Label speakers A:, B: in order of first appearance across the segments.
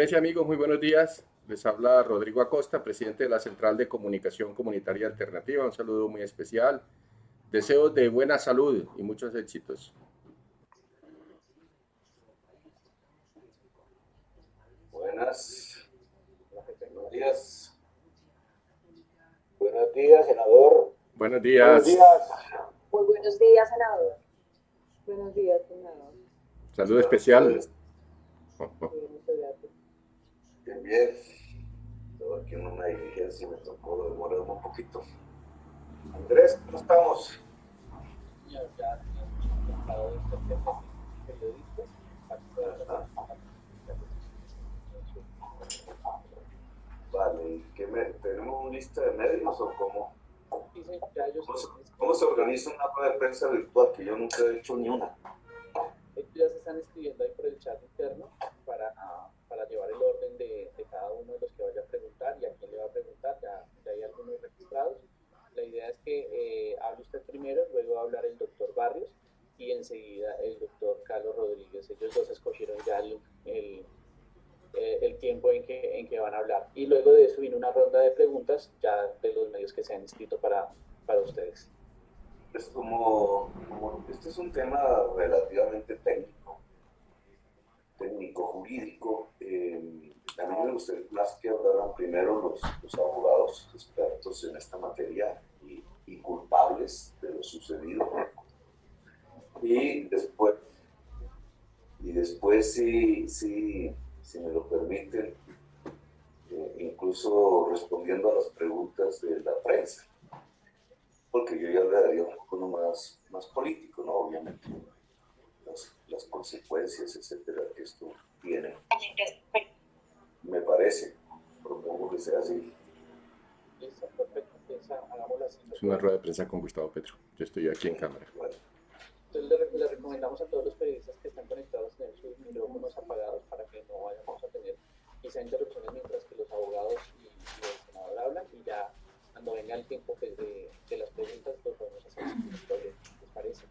A: Amigas y amigos, muy buenos días. Les habla Rodrigo Acosta, presidente de la Central de Comunicación Comunitaria Alternativa. Un saludo muy especial. Deseos de buena salud y muchos éxitos.
B: Buenos días. Buenos días, senador.
A: Buenos días.
B: Buenos días.
C: Muy buenos días, senador.
D: Buenos días, senador.
A: Saludo especial.
D: Muchas gracias.
B: Bien. Estaba aquí en una diligencia y me tocó demorarme un poquito. Andrés, ¿cómo estamos?
E: Ya hemos contado este tema de periodistas.
B: Vale, ¿tenemos una lista de medios o cómo?
E: Sí, ya ellos
B: ¿Cómo se organiza una rueda de prensa virtual? Que yo nunca he hecho ni una.
E: ya se están escribiendo ahí por el chat interno para llevar el orden de cada uno de los que vaya a preguntar y a quién le va a preguntar. Ya hay algunos registrados. La idea es que hable usted primero, luego va a hablar el doctor Barrios y enseguida el doctor Carlos Rodríguez. Ellos dos escogieron ya el tiempo en que van a hablar. Y luego de eso viene una ronda de preguntas ya de los medios que se han inscrito para ustedes.
B: Es este es un tema relativamente técnico, jurídico. A mí me gustaría más que hablaran primero los abogados expertos en esta materia y culpables de lo sucedido. Y después si me lo permiten, incluso respondiendo a las preguntas de la prensa. Porque yo ya le daría un poco más político, ¿no? Obviamente, las consecuencias, etcétera, que esto tiene. Me parece, propongo que sea así.
E: Listo, perfecto. Hagámoslo así.
A: Es una rueda de prensa con Gustavo Petro. Yo estoy aquí en cámara.
B: Bueno.
E: Entonces le recomendamos a todos los periodistas que están conectados tener sus micrófonos apagados para que no vayamos a tener quizá interrupciones mientras que los abogados y el senador hablan, y ya cuando venga el tiempo pues, de las preguntas lo podemos hacer sin ningún problema. ¿Les parece?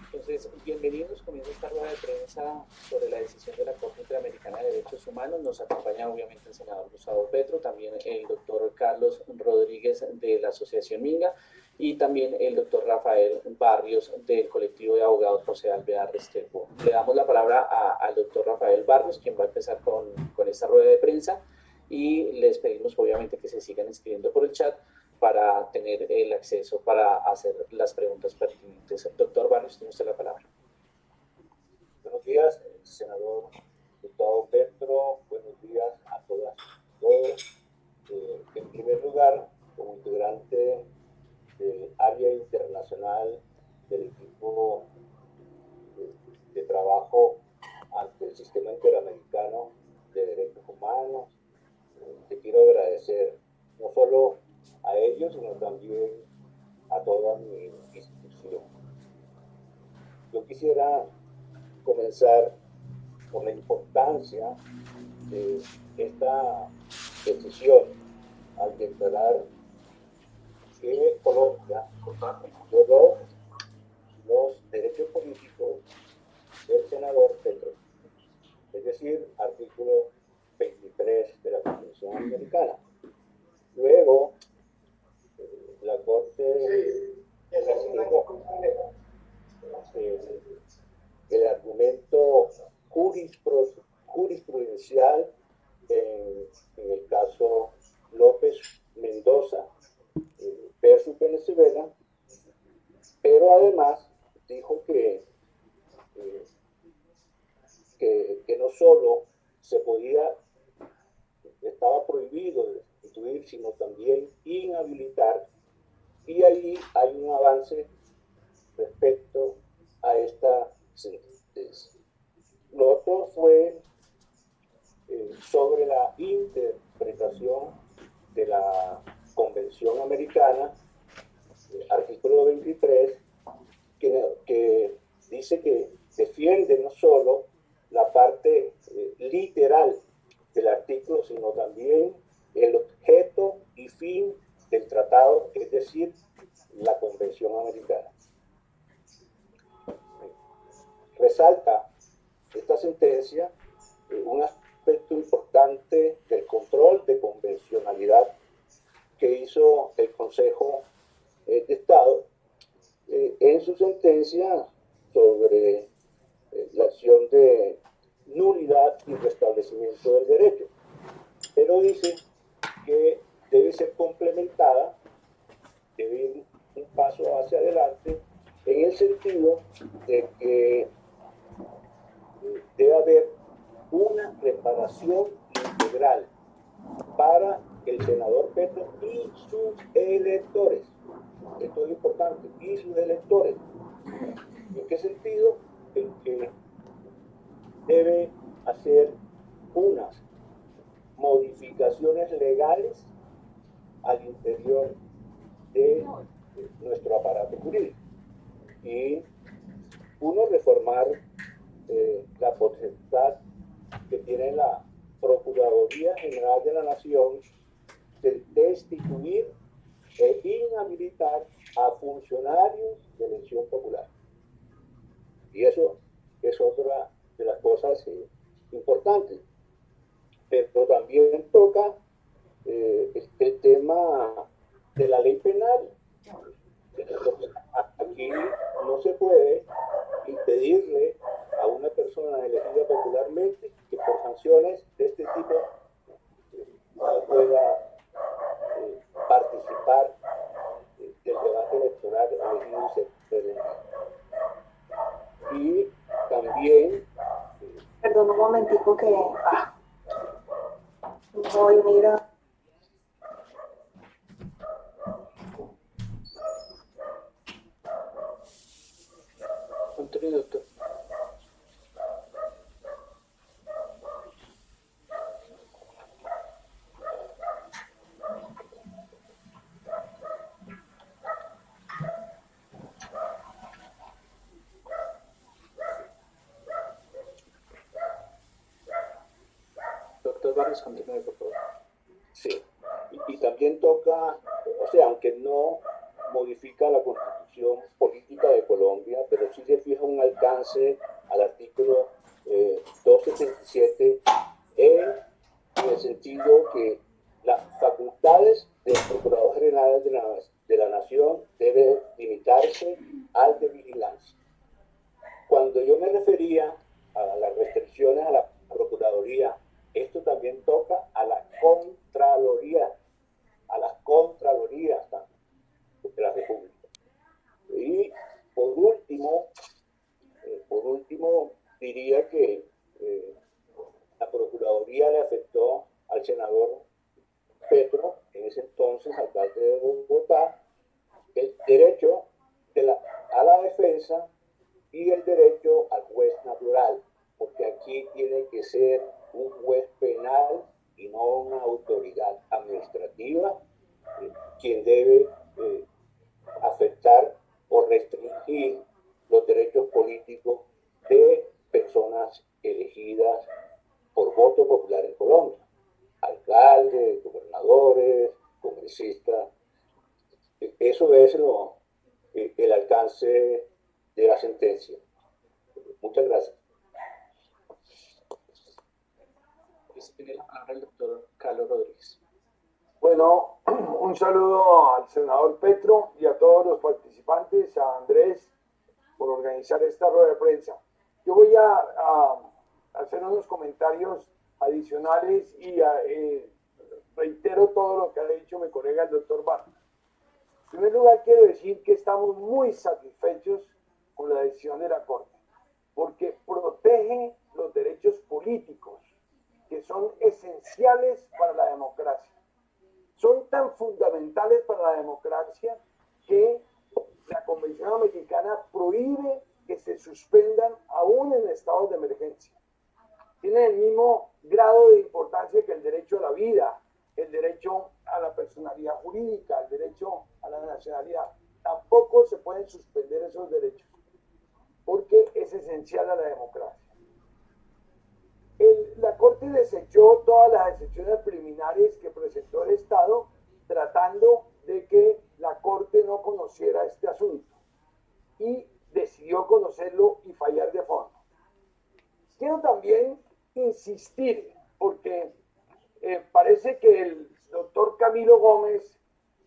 E: Entonces, bienvenidos. Comienza esta rueda de prensa sobre la decisión de la Corte Interamericana de Derechos Humanos. Nos acompaña obviamente el senador Gustavo Petro, también el doctor Carlos Rodríguez de la Asociación Minga y también el doctor Rafael Barrios del colectivo de abogados José Alvear Restrepo. Le damos la palabra al doctor Rafael Barrios, quien va a empezar con esta rueda de prensa, y les pedimos obviamente que se sigan escribiendo por el chat para tener el acceso para hacer las preguntas pertinentes. Doctor Barrios, tiene usted la palabra.
B: Buenos días, senador Gustavo Petro. Buenos días a todas y todos. En primer lugar, como integrante del área internacional del equipo de trabajo ante el Sistema Interamericano de Derechos Humanos, te quiero agradecer no solo a ellos, sino también a toda mi institución. Yo quisiera comenzar por la importancia de esta decisión al declarar que Colombia violó los derechos políticos del senador Petro, es decir, artículo 23 de la Convención Americana. Luego, la Corte el argumento jurisprudencial en el caso López Mendoza versus Venezuela, pero además dijo que no solo se podía, estaba prohibido destituir, sino también inhabilitar, y ahí hay un avance respecto a esta sentencia. Lo otro fue sobre la interpretación de la Convención Americana, artículo 23, que dice que defiende no solo la parte literal del artículo, sino también el objeto y fin del tratado, es decir, la Convención Americana. Resalta esta sentencia
F: un aspecto importante del control de convencionalidad que hizo el Consejo de Estado en su sentencia sobre la acción de nulidad y restablecimiento del derecho. Pero dice que debe ser complementada, debe ir un paso hacia adelante, en el sentido de que debe haber una reparación integral para el senador Petro y sus electores. Esto es importante, y sus electores. ¿En qué sentido? En que debe hacer unas modificaciones legales al interior de nuestro aparato jurídico. Y uno, reformar la potestad que tiene la Procuraduría General de la Nación de destituir e inhabilitar a funcionarios de elección popular. Y eso es otra de las cosas importantes. Pero también toca el tema de la ley penal. Entonces, aquí no se puede impedirle a una persona elegida popularmente que por sanciones de este tipo pueda participar del debate electoral elegido y ser elegido. Y también...
C: Perdón un momentico que... voy, mira.
E: Continúe, doctor. Doctor Barrios, continúe, por favor.
F: Sí, y también toca, o sea, aunque no modifica la Constitución política de Colombia, pero sí le fija un alcance al artículo 277 en el sentido que las facultades del Procurador General de la Nación deben limitarse al de vigilancia. Cuando yo me refería a las restricciones a la Procuraduría, esto también toca a la Contraloría, a las Contralorías de la República. Y por último diría que la Procuraduría le afectó al senador Petro, en ese entonces alcalde de Bogotá, el derecho a la defensa y el derecho al juez natural, porque aquí tiene que ser un juez penal y no una autoridad administrativa quien debe afectar o restringir los derechos políticos de personas elegidas por voto popular en Colombia, alcaldes, gobernadores, congresistas. Eso es el alcance de la sentencia. Muchas gracias.
E: Tiene la palabra el doctor Carlos Rodríguez.
G: Bueno, un saludo al senador Petro y a todos los participantes, a Andrés por organizar esta rueda de prensa. Yo voy a hacer unos comentarios adicionales y reitero todo lo que ha dicho mi colega el doctor Barros. En primer lugar, quiero decir que estamos muy satisfechos con la decisión de la Corte, porque protege los derechos políticos, que son esenciales para la democracia. Son tan fundamentales para la democracia que la Convención Americana prohíbe que se suspendan aún en estados de emergencia. Tienen el mismo grado de importancia que el derecho a la vida, el derecho a la personalidad jurídica, el derecho a la nacionalidad. Tampoco se pueden suspender esos derechos, porque es esencial a la democracia. La Corte desechó todas las excepciones preliminares que presentó el Estado, tratando de que la Corte no conociera este asunto, y decidió conocerlo y fallar de fondo. Quiero también insistir, porque parece que el doctor Camilo Gómez,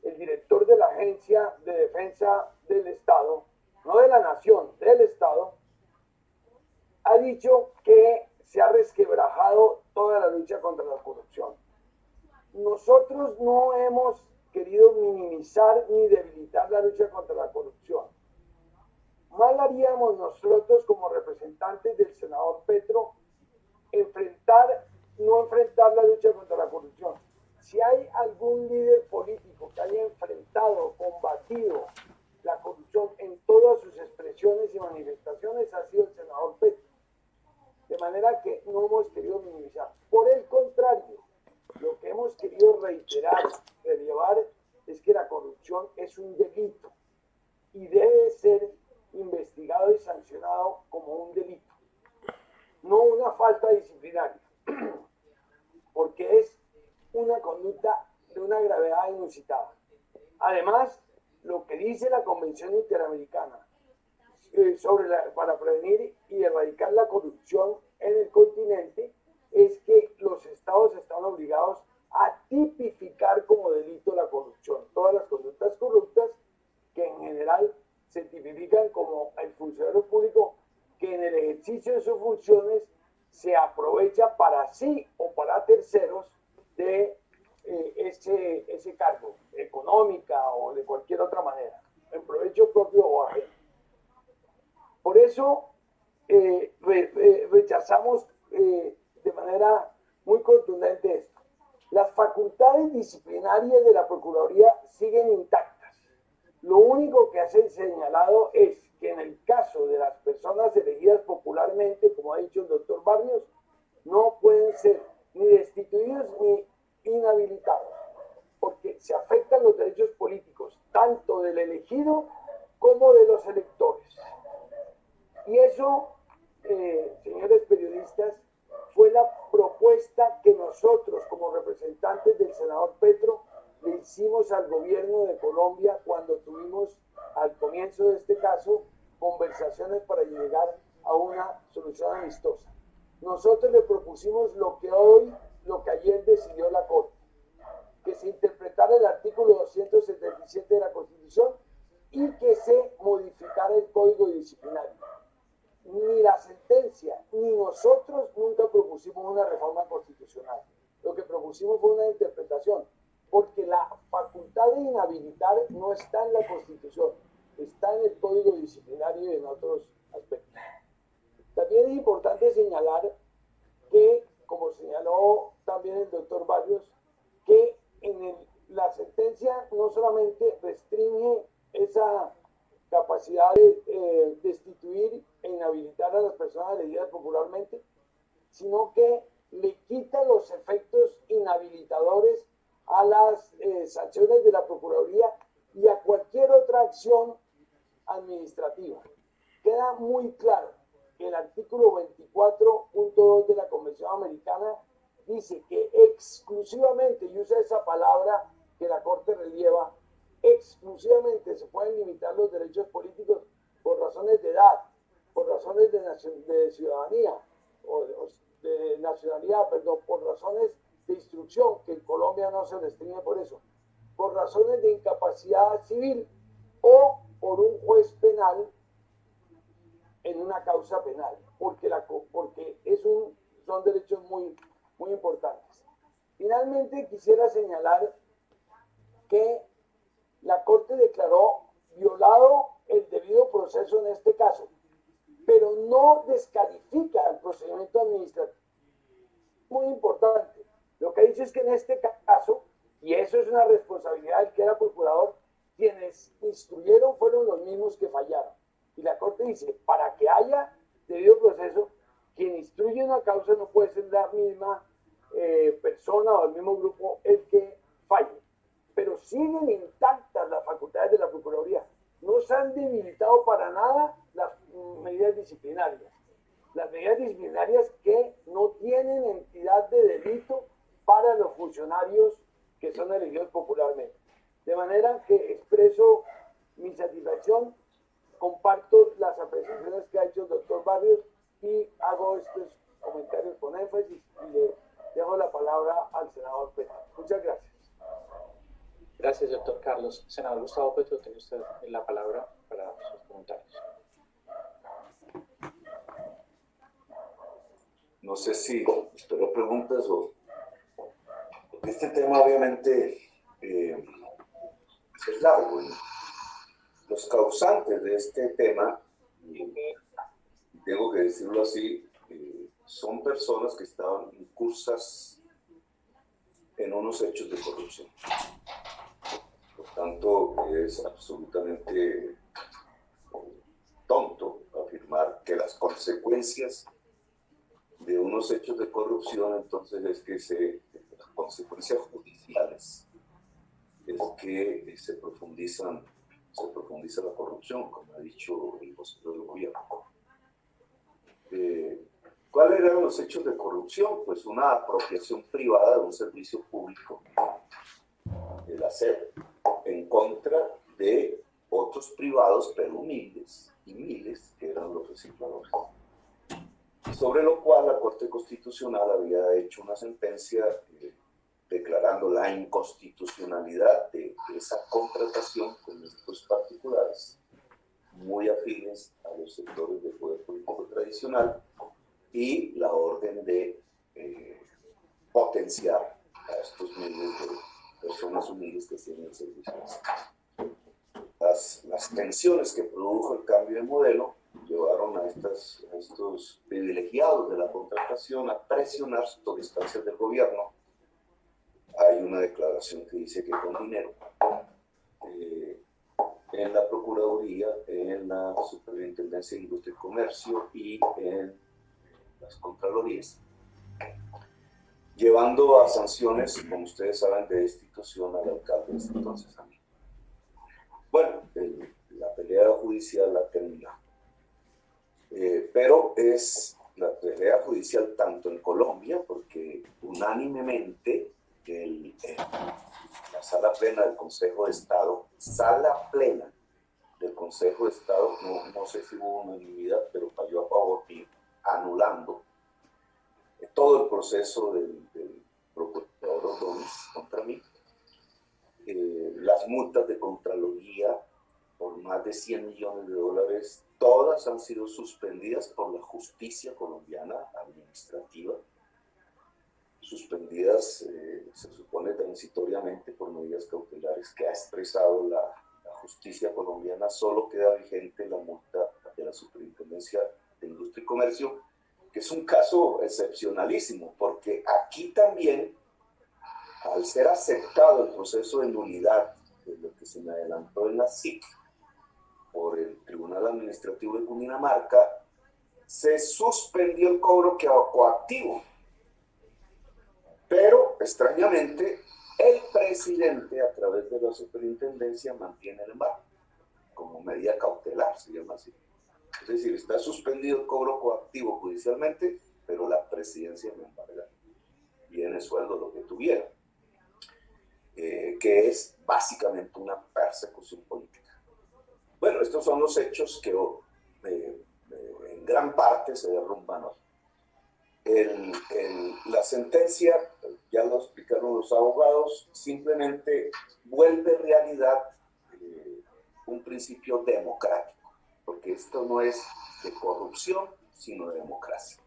G: el director de la Agencia de Defensa del Estado, no de la Nación, del Estado, ha dicho que se ha resquebrajado toda la lucha contra la corrupción. Nosotros no hemos querido minimizar ni debilitar la lucha contra la corrupción. Mal haríamos nosotros como representantes del senador Petro no enfrentar la lucha contra la corrupción. Si hay algún líder político que haya enfrentado, combatido la corrupción en todas sus expresiones y manifestaciones, ha sido el senador Petro. De manera que no hemos querido minimizar. Por el contrario, lo que hemos querido reiterar, relevar, es que la corrupción es un delito y debe ser investigado y sancionado como un delito, no una falta disciplinaria, porque es una conducta de una gravedad inusitada. Además, lo que dice la Convención Interamericana para prevenir y erradicar la corrupción en el continente es que los estados están obligados a tipificar como delito la corrupción. Todas las conductas corruptas que en general se tipifican como el funcionario público que en el ejercicio de sus funciones se aprovecha para sí o para terceros de ese cargo, económica o de cualquier otra manera, en provecho propio o ajeno. Por eso rechazamos de manera muy contundente esto. Las facultades disciplinarias de la Procuraduría siguen intactas. Lo único que ha señalado es que en el caso de las personas elegidas popularmente, como ha dicho el doctor Barrios, no pueden ser ni destituidos ni inhabilitados, porque se afectan los derechos políticos, tanto del elegido como de los electores. Y eso, señores periodistas, fue la propuesta que nosotros, como representantes del senador Petro, le hicimos al gobierno de Colombia cuando tuvimos, al comienzo de este caso, conversaciones para llegar a una solución amistosa. Nosotros le propusimos lo que ayer decidió la Corte, que se interpretara el artículo 277 de la Constitución y que se modificara el Código Disciplinario. Ni la sentencia, ni nosotros nunca propusimos una reforma constitucional. Lo que propusimos fue una interpretación, porque la facultad de inhabilitar no está en la Constitución, está en el Código Disciplinario y en otros aspectos. También es importante señalar que, como señaló también el doctor Barrios, que la sentencia no solamente restringe esa capacidad de destituir e inhabilitar a las personas elegidas popularmente, sino que le quita los efectos inhabilitadores a las sanciones de la Procuraduría y a cualquier otra acción administrativa. Queda muy claro que el artículo 24.2 de la Convención Americana dice que exclusivamente, y usa esa palabra que la Corte relieva, exclusivamente se pueden limitar los derechos políticos por razones de edad, por razones de ciudadanía, o de nacionalidad, perdón, por razones de instrucción, que en Colombia no se restringe por eso, por razones de incapacidad civil o por un juez penal en una causa penal, porque son derechos muy, muy importantes. Finalmente, quisiera señalar que la Corte declaró violado el debido proceso en este caso, pero no descalifica el procedimiento administrativo. Muy importante. Lo que dice es que en este caso, y eso es una responsabilidad del que era procurador, quienes instruyeron fueron los mismos que fallaron. Y la Corte dice, para que haya debido proceso, quien instruye una causa no puede ser la misma persona o el mismo grupo el que falle. Pero siguen intactas las facultades de la Procuraduría. No se han debilitado para nada las medidas disciplinarias. Las medidas disciplinarias que no tienen entidad de delito para los funcionarios que son elegidos popularmente. De manera que expreso mi satisfacción, comparto las apreciaciones que ha hecho el doctor Barrios y hago estos comentarios con énfasis y le dejo la palabra al senador Petro. Muchas gracias.
E: Gracias, doctor Carlos. Senador Gustavo Petro, tiene usted la palabra para sus comentarios.
B: No sé si espero preguntas o... Este tema obviamente es largo. Los causantes de este tema, tengo que decirlo así, son personas que estaban incursas en unos hechos de corrupción. Por tanto, es absolutamente tonto afirmar que las consecuencias de unos hechos de corrupción, entonces es que las consecuencias judiciales es que se profundiza la corrupción, como ha dicho el vocero del gobierno. ¿Cuáles eran los hechos de corrupción? Pues una apropiación privada de un servicio público, el ASEP, en contra de otros privados, pero humildes y miles, que eran los recicladores. Sobre lo cual la Corte Constitucional había hecho una sentencia declarando la inconstitucionalidad de esa contratación con estos particulares, muy afines a los sectores del poder político tradicional, y la orden de potenciar a estos miles de personas humildes que tienen el servicio. Las tensiones que produjo el cambio de modelo llevaron a estos privilegiados de la contratación a presionar por instancias del gobierno. Hay una declaración que dice que con dinero en la Procuraduría, en la Superintendencia de Industria y Comercio y en las Contralorías, llevando a sanciones, como ustedes saben, de destitución al alcalde de ese entonces a mí. Bueno, la pelea judicial la terminó. Pero es la pelea judicial tanto en Colombia, porque unánimemente la sala plena del Consejo de Estado, no sé si hubo unanimidad, pero falló a favor mío, anulando todo el proceso del procurador Ordóñez contra mí. Las multas de Contraloría por más de 100 millones de dólares, todas han sido suspendidas por la justicia colombiana administrativa, suspendidas, se supone transitoriamente por medidas cautelares que ha expresado la justicia colombiana. Solo queda vigente la multa de la Superintendencia de Industria y Comercio, que es un caso excepcionalísimo, porque aquí también, al ser aceptado el proceso de nulidad de lo que se me adelantó en la SIC por el Tribunal Administrativo de Cundinamarca, se suspendió el cobro coactivo. Pero, extrañamente, el presidente, a través de la superintendencia, mantiene el embargo, como medida cautelar, se llama así. Es decir, está suspendido el cobro coactivo judicialmente, pero la presidencia me embarga. Viene sueldo lo que tuviera. Que es básicamente una persecución política. Bueno, estos son los hechos que en gran parte se derrumban hoy. La sentencia, ya lo explicaron los abogados, simplemente vuelve realidad un principio democrático, porque esto no es de corrupción, sino de democracia.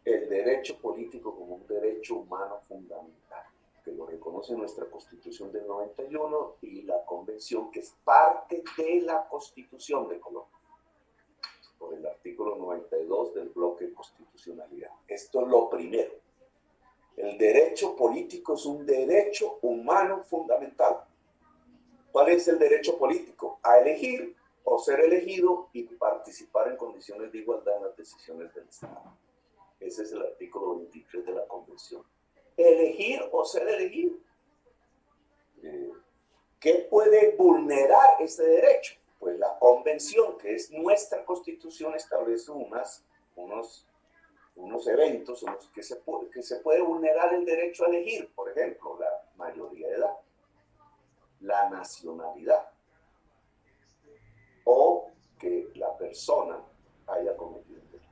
B: El derecho político como un derecho humano fundamental, que lo reconoce nuestra Constitución del 91 y la Convención, que es parte de la Constitución de Colombia, por el artículo 92 del bloque de constitucionalidad. Esto es lo primero. El derecho político es un derecho humano fundamental. ¿Cuál es el derecho político? A elegir o ser elegido y participar en condiciones de igualdad en las decisiones del Estado. Ese es el artículo 23 de la Convención. Elegir o ser elegido. ¿Qué puede vulnerar ese derecho? Pues la Convención, que es nuestra Constitución, establece unos eventos en los que se puede vulnerar el derecho a elegir. Por ejemplo, la mayoría de edad, la nacionalidad, o que la persona haya cometido un delito.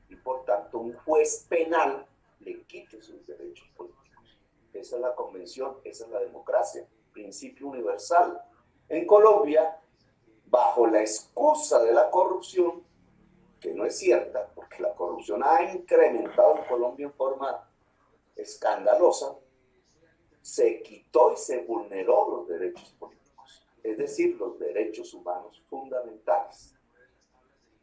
B: Y por tanto un juez penal le quite sus derechos políticos. Esa es la convención, esa es la democracia, principio universal. En Colombia, bajo la excusa de la corrupción, que no es cierta, porque la corrupción ha incrementado en Colombia en forma escandalosa, se quitó y se vulneró los derechos políticos, es decir, los derechos humanos fundamentales,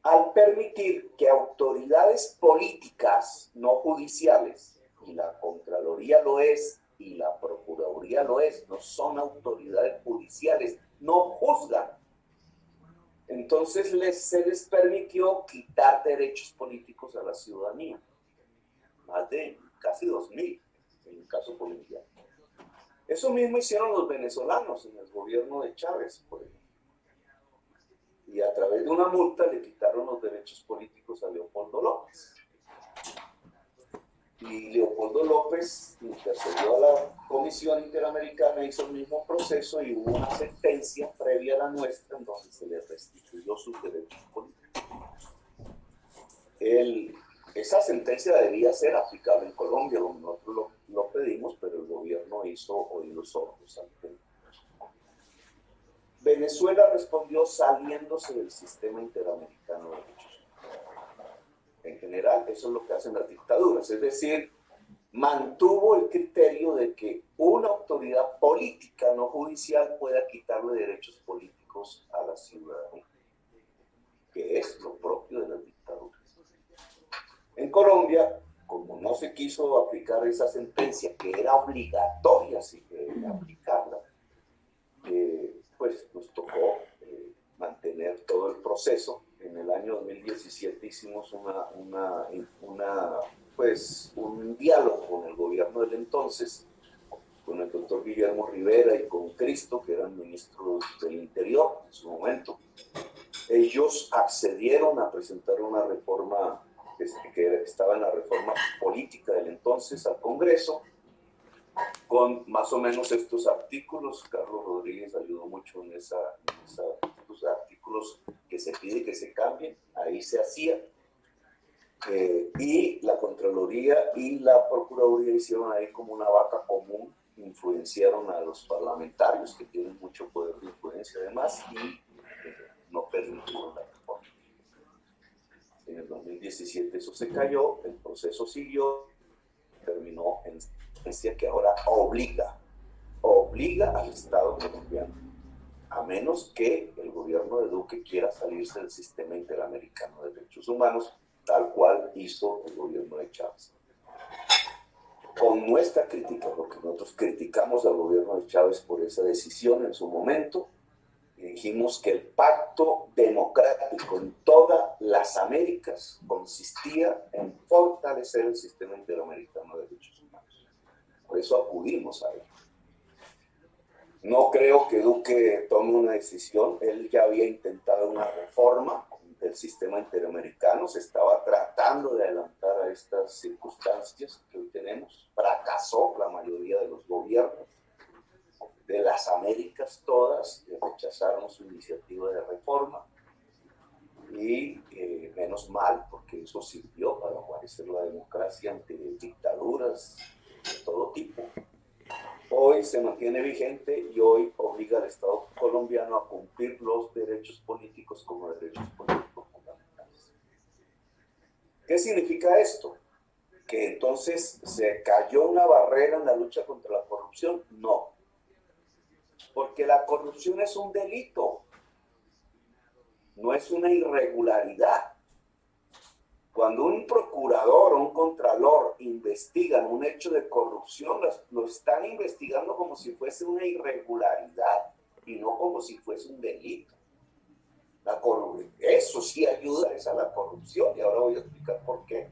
B: al permitir que autoridades políticas no judiciales, y la Contraloría lo es, y la Procuraduría lo es, no son autoridades judiciales, no juzgan. Entonces se les permitió quitar derechos políticos a la ciudadanía, más de casi 2.000 en el caso colombiano. Eso mismo hicieron los venezolanos en el gobierno de Chávez, por ejemplo. Y a través de una multa le quitaron los derechos políticos a Leopoldo López. Y Leopoldo López intercedió a la Comisión Interamericana, hizo el mismo proceso y hubo una sentencia previa a la nuestra en donde se le restituyó sus derechos políticos. Esa sentencia debía ser aplicable en Colombia, como nosotros lo pedimos, pero el gobierno hizo oídos sordos al tema. Venezuela respondió saliéndose del sistema interamericano de derechos humanos. En general, eso es lo que hacen las dictaduras, es decir, mantuvo el criterio de que una autoridad política, no judicial, pueda quitarle derechos políticos a la ciudadanía, que es lo propio de las dictaduras. En Colombia, como no se quiso aplicar esa sentencia, que era obligatoria aplicarla, pues nos tocó mantener todo el proceso. En el año 2017 hicimos un diálogo con el gobierno del entonces, con el doctor Guillermo Rivera y con Cristo, que eran ministros del Interior en su momento. Ellos accedieron a presentar una reforma que estaba en la reforma política del entonces al Congreso, con más o menos estos artículos. Carlos Rodríguez ayudó mucho en estos artículos que se pide que se cambien, ahí se hacía. Y la Contraloría y la Procuraduría hicieron ahí como una vaca común, influenciaron a los parlamentarios que tienen mucho poder de influencia además y no permitieron la reforma. En el 2017 eso se cayó, el proceso siguió, terminó en sentencia que ahora obliga al Estado colombiano, a menos que el gobierno de Duque quiera salirse del sistema interamericano de derechos humanos, tal cual hizo el gobierno de Chávez. Con nuestra crítica, porque nosotros criticamos al gobierno de Chávez por esa decisión en su momento, y dijimos que el pacto democrático en todas las Américas consistía en fortalecer el sistema interamericano de derechos humanos. Por eso acudimos a él. No creo que Duque tome una decisión. Él ya había intentado una reforma del sistema interamericano, se estaba tratando de adelantar a estas circunstancias que hoy tenemos. Fracasó la mayoría de los gobiernos de las Américas todas, rechazaron su iniciativa de reforma y menos mal, porque eso sirvió para guarecer la democracia ante dictaduras de todo tipo. Hoy se mantiene vigente y hoy obliga al Estado colombiano a cumplir los derechos políticos como derechos políticos fundamentales. ¿Qué significa esto? ¿Que entonces se cayó una barrera en la lucha contra la corrupción? No. Porque la corrupción es un delito, no es una irregularidad. Cuando un procurador o un contralor investigan un hecho de corrupción, lo están investigando como si fuese una irregularidad y no como si fuese un delito. Eso sí ayuda a la corrupción, y ahora voy a explicar por qué.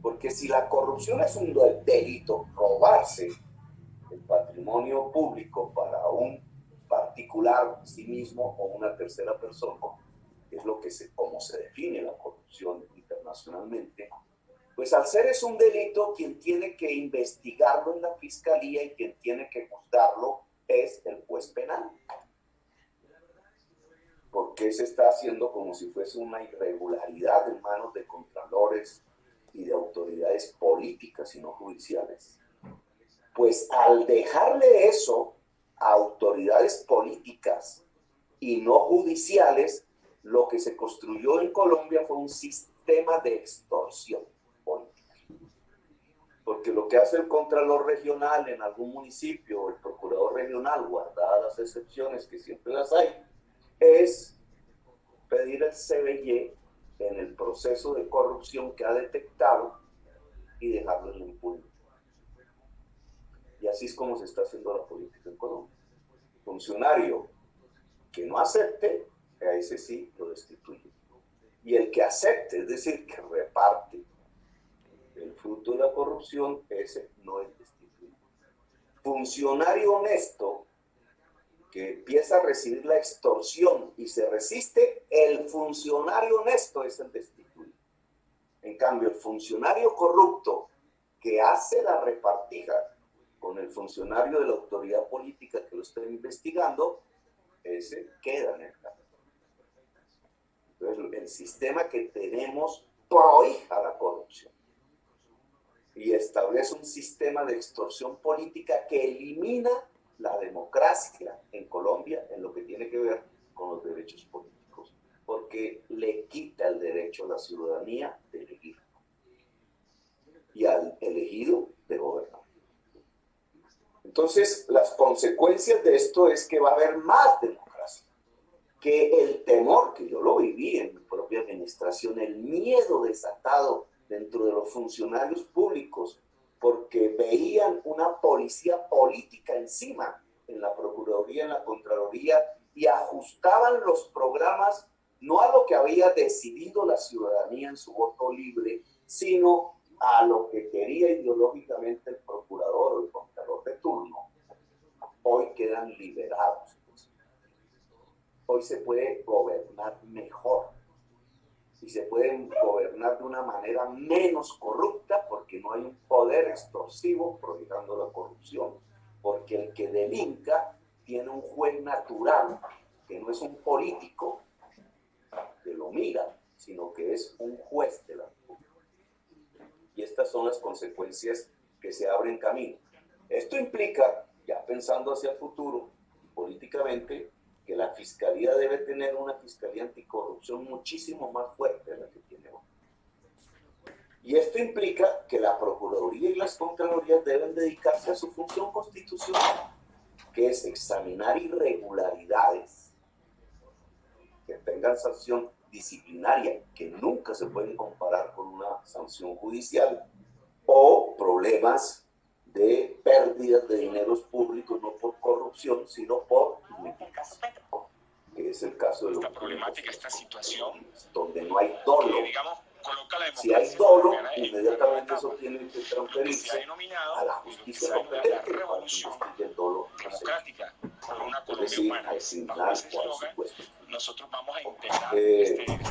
B: Porque si la corrupción es un delito, robarse el patrimonio público para un particular, sí mismo o una tercera persona, es como se define la corrupción internacionalmente, pues al ser es un delito, quien tiene que investigarlo en la fiscalía y quien tiene que juzgarlo es el juez penal. Porque se está haciendo como si fuese una irregularidad en manos de contralores y de autoridades políticas y no judiciales. Pues al dejarle eso a autoridades políticas y no judiciales, lo que se construyó en Colombia fue un sistema de extorsión política. Porque lo que hace el Contralor Regional en algún municipio, o el Procurador Regional, guardadas las excepciones que siempre las hay, es pedir el CBY en el proceso de corrupción que ha detectado y dejarlo en la impunidad. Y así es como se está haciendo la política en Colombia. Funcionario que no acepte, a ese sí lo destituye. Y el que acepte, es decir, que reparte el fruto de la corrupción, ese no es destituido. Funcionario honesto que empieza a recibir la extorsión y se resiste, el funcionario honesto es el destituido. En cambio, el funcionario corrupto que hace la repartija con el funcionario de la autoridad política que lo está investigando, ese queda en el cargo. Entonces, el sistema que tenemos prohíba la corrupción y establece un sistema de extorsión política que elimina la democracia en Colombia en lo que tiene que ver con los derechos políticos, porque le quita el derecho a la ciudadanía de elegir y al elegido de gobernar. Entonces, las consecuencias de esto es que va a haber más democracia, que el temor, que yo lo viví en mi propia administración, el miedo desatado dentro de los funcionarios públicos, porque veían una policía política encima en la Procuraduría, en la Contraloría, y ajustaban los programas no a lo que había decidido la ciudadanía en su voto libre, sino a lo que quería ideológicamente el procurador o el contralor de turno. Hoy quedan liberados. Hoy se puede gobernar mejor y se puede gobernar de una manera menos corrupta porque no hay un poder extorsivo prohibando la corrupción, porque el que delinca tiene un juez natural que no es un político que lo mira, sino que es un juez de la República. Y estas son las consecuencias que se abren camino. Esto implica, ya pensando hacia el futuro, políticamente, que la Fiscalía debe tener una Fiscalía Anticorrupción muchísimo más fuerte de la que tiene hoy. Y esto implica que la Procuraduría y las Contralorías deben dedicarse a su función constitucional, que es examinar irregularidades que tengan sanción disciplinaria, que nunca se pueden comparar con una sanción judicial, o problemas de pérdidas de dineros públicos, no por corrupción, sino por ineficacia, que es el caso de
H: esta problemática, esta situación,
B: donde no hay dolo.
H: que, digamos, coloca la
B: Si hay dolo, inmediatamente eso tiene que transferirse a la justicia competente
H: la revolución
B: del dolo
H: democrática por una
B: es
H: Colombia
B: decir,
H: humana.
B: al
H: Bajo
B: final
H: ese
B: o al
H: eslogan,
B: supuesto.
H: nosotros vamos a integrar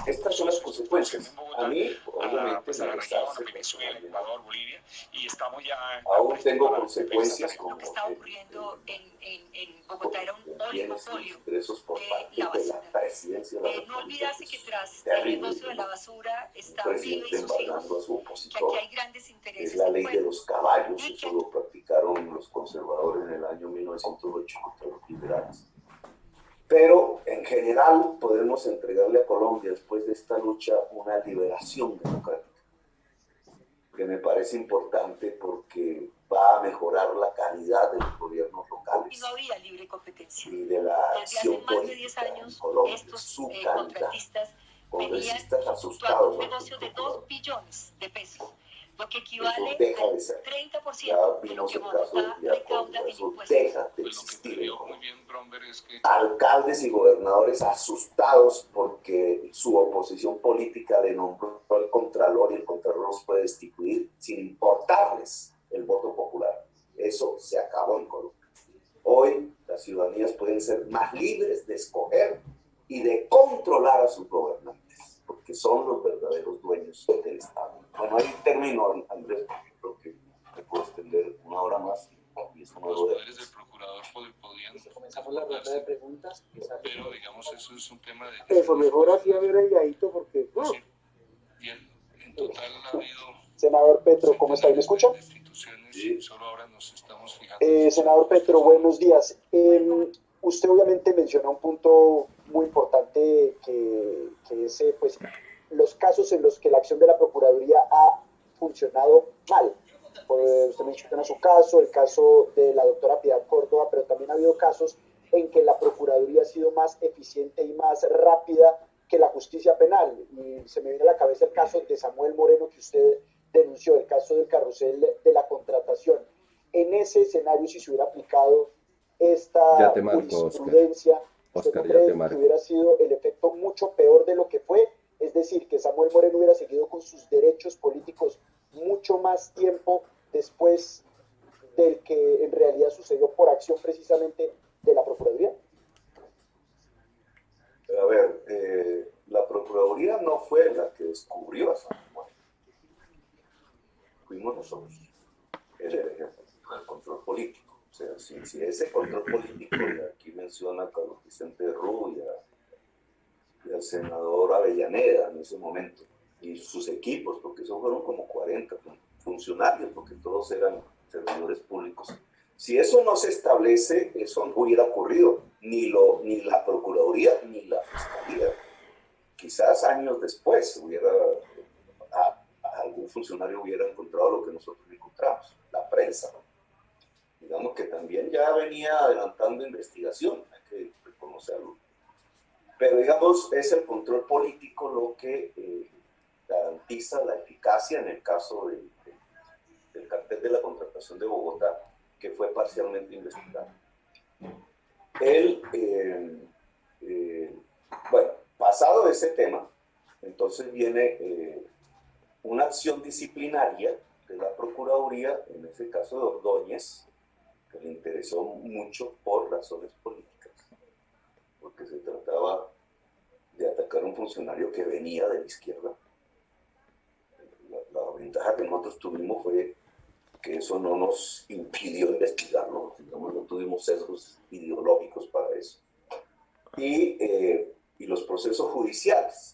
B: Estas son las consecuencias. A mí, obviamente,
H: pues a la región, a Venezuela, Ecuador, Bolivia, y estamos ya...
B: aún tengo consecuencias
I: Lo que está ocurriendo en Bogotá era un oligopolio
B: por
I: de
B: parte
I: la
B: de la
I: basura.
B: presidencia de la
I: No olvidarse que tras el
B: terrible,
I: negocio de la basura está
B: el
I: Uribe y
B: presidente
I: sus hijos,
B: embargando a su
I: que
B: opositor.
I: aquí hay grandes
B: Es
I: intereses
B: la
I: del
B: ley de
I: pueblo.
B: los caballos,
I: Y
B: eso
I: que
B: lo practicaron los conservadores en el año 1908 contra los liberales. Pero en general podemos entregarle a Colombia después de esta lucha una liberación democrática, que me parece importante porque va a mejorar la calidad de los gobiernos locales
I: y no había libre competencia.
B: y de la
I: Desde hace
B: acción
I: más de 10
B: política en
I: años,
B: Colombia.
I: estos
B: Su calidad.
I: contratistas venían
B: Congresistas
I: efectuando
B: asustados.
I: un negocio de 2 billones de pesos, lo que
B: Eso
I: equivale
B: deja
I: al
B: de ser.
I: 30%
B: Ya
I: de lo
B: vimos
I: que
B: el caso
I: Bogotá
B: de
I: recauda en
B: eso
I: impuestos.
B: deja de
H: Pues lo que
B: existir.
H: previó muy bien Bromberg es que
B: Alcaldes y gobernadores asustados porque su oposición política le nombró al Contralor y el Contralor los puede destituir sin importarles el voto popular. Eso se acabó en Colombia. Hoy las ciudadanías pueden ser más libres de escoger y de controlar a sus gobernantes, porque son los verdaderos dueños del Estado. Bueno, ahí termino, Andrés, creo que me puedo extender una hora más y eso no
H: los
B: lo
H: poderes del procurador podían
E: Comenzamos la ronda de preguntas.
H: pero digamos eso es un tema de...
G: Eso, mejor así a ver ahí, porque...
H: Sí. Bien, en total ha habido
J: Senador Petro, ¿cómo está? ¿Me escuchan? Senador Petro, buenos días. Usted obviamente menciona un punto muy importante que es pues, los casos en los que la acción de la Procuraduría ha funcionado mal. Usted menciona su caso, el caso de la doctora Piedad Córdoba, pero también ha habido casos en que la Procuraduría ha sido más eficiente y más rápida que la justicia penal. Y se me viene a la cabeza el caso de Samuel Moreno que usted denunció, el caso del carrusel de la contratación. En ese escenario, si se hubiera aplicado esta jurisprudencia, ¿usted no cree que hubiera sido el efecto mucho peor de lo que fue? Es decir, que Samuel Moreno hubiera seguido con sus derechos políticos mucho más tiempo después del que en realidad sucedió por acción precisamente de la Procuraduría.
B: A ver, la Procuraduría no fue la que descubrió a Samuel Moreno. Fuimos nosotros. El ejemplo del control político. O sea, si ese control político, y aquí menciona a Carlos Vicente Rubio y al senador Avellaneda en ese momento, y sus equipos, porque esos fueron como 40 funcionarios, porque todos eran servidores públicos. Si eso no se establece, eso no hubiera ocurrido, ni la Procuraduría ni la Fiscalía. Quizás años después algún funcionario hubiera encontrado lo que nosotros encontramos, la prensa. Digamos que también ya venía adelantando investigación, hay que reconocerlo. Pero digamos, es el control político lo que garantiza la eficacia en el caso del cartel de la contratación de Bogotá, que fue parcialmente investigado. Bueno, pasado ese tema, entonces viene una acción disciplinaria de la Procuraduría, en ese caso de Ordóñez, que le interesó mucho por razones políticas, porque se trataba de atacar a un funcionario que venía de la izquierda. La ventaja que nosotros tuvimos fue que eso no nos impidió investigarlo, digamos, no tuvimos sesgos ideológicos para eso. Y los procesos judiciales.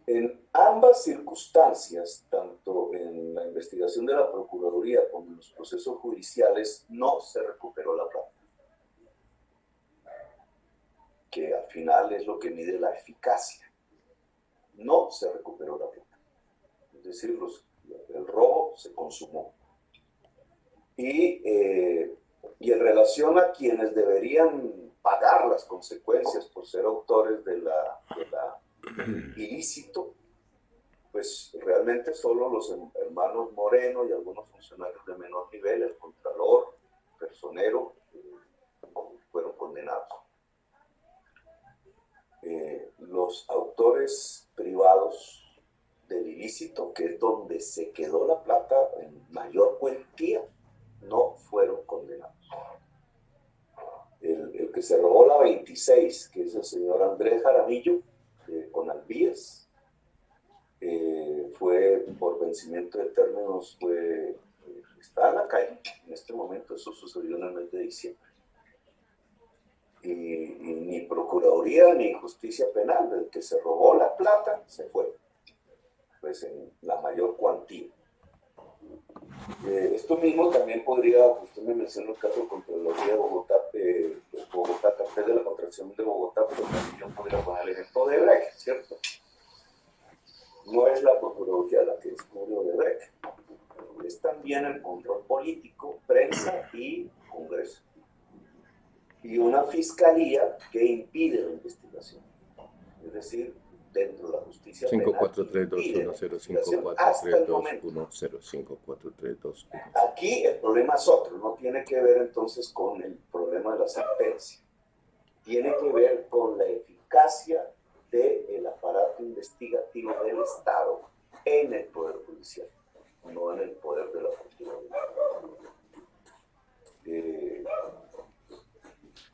B: En ambas circunstancias, tanto en la investigación de la Procuraduría como en los procesos judiciales, no se recuperó la plata, que al final es lo que mide la eficacia. No se recuperó la plata. Es decir, el robo se consumó. Y en relación a quienes deberían pagar las consecuencias por ser autores del ilícito, pues realmente solo los hermanos Moreno y algunos funcionarios de menor nivel, el contralor, personero, fueron condenados. Los autores privados del ilícito, que es donde se quedó la plata en mayor cuantía, no fueron condenados. El que se robó la 26, que es el señor Andrés Jaramillo, con Albíes, fue por vencimiento de términos, está en la calle en este momento. Eso sucedió en el mes de diciembre. Y ni Procuraduría ni Justicia Penal, del que se robó la plata, se fue, pues en la mayor cuantía. Esto mismo también podría, usted me mencionó el caso de Contraloría de Bogotá, cartel de la contratación de Bogotá, pero también yo podría poner el ejemplo de Brecht, ¿cierto? No es la Procuraduría la que descubrió de Brecht, es también el control político, prensa y Congreso. Y una fiscalía que impide la investigación, es decir, dentro de la justicia penal.
A: 54321054321054321.
B: Aquí el problema es otro, no tiene que ver entonces con el problema de la sentencia, tiene que ver con la eficacia del aparato investigativo del Estado en el Poder Judicial, no en el poder de la Procuraduría.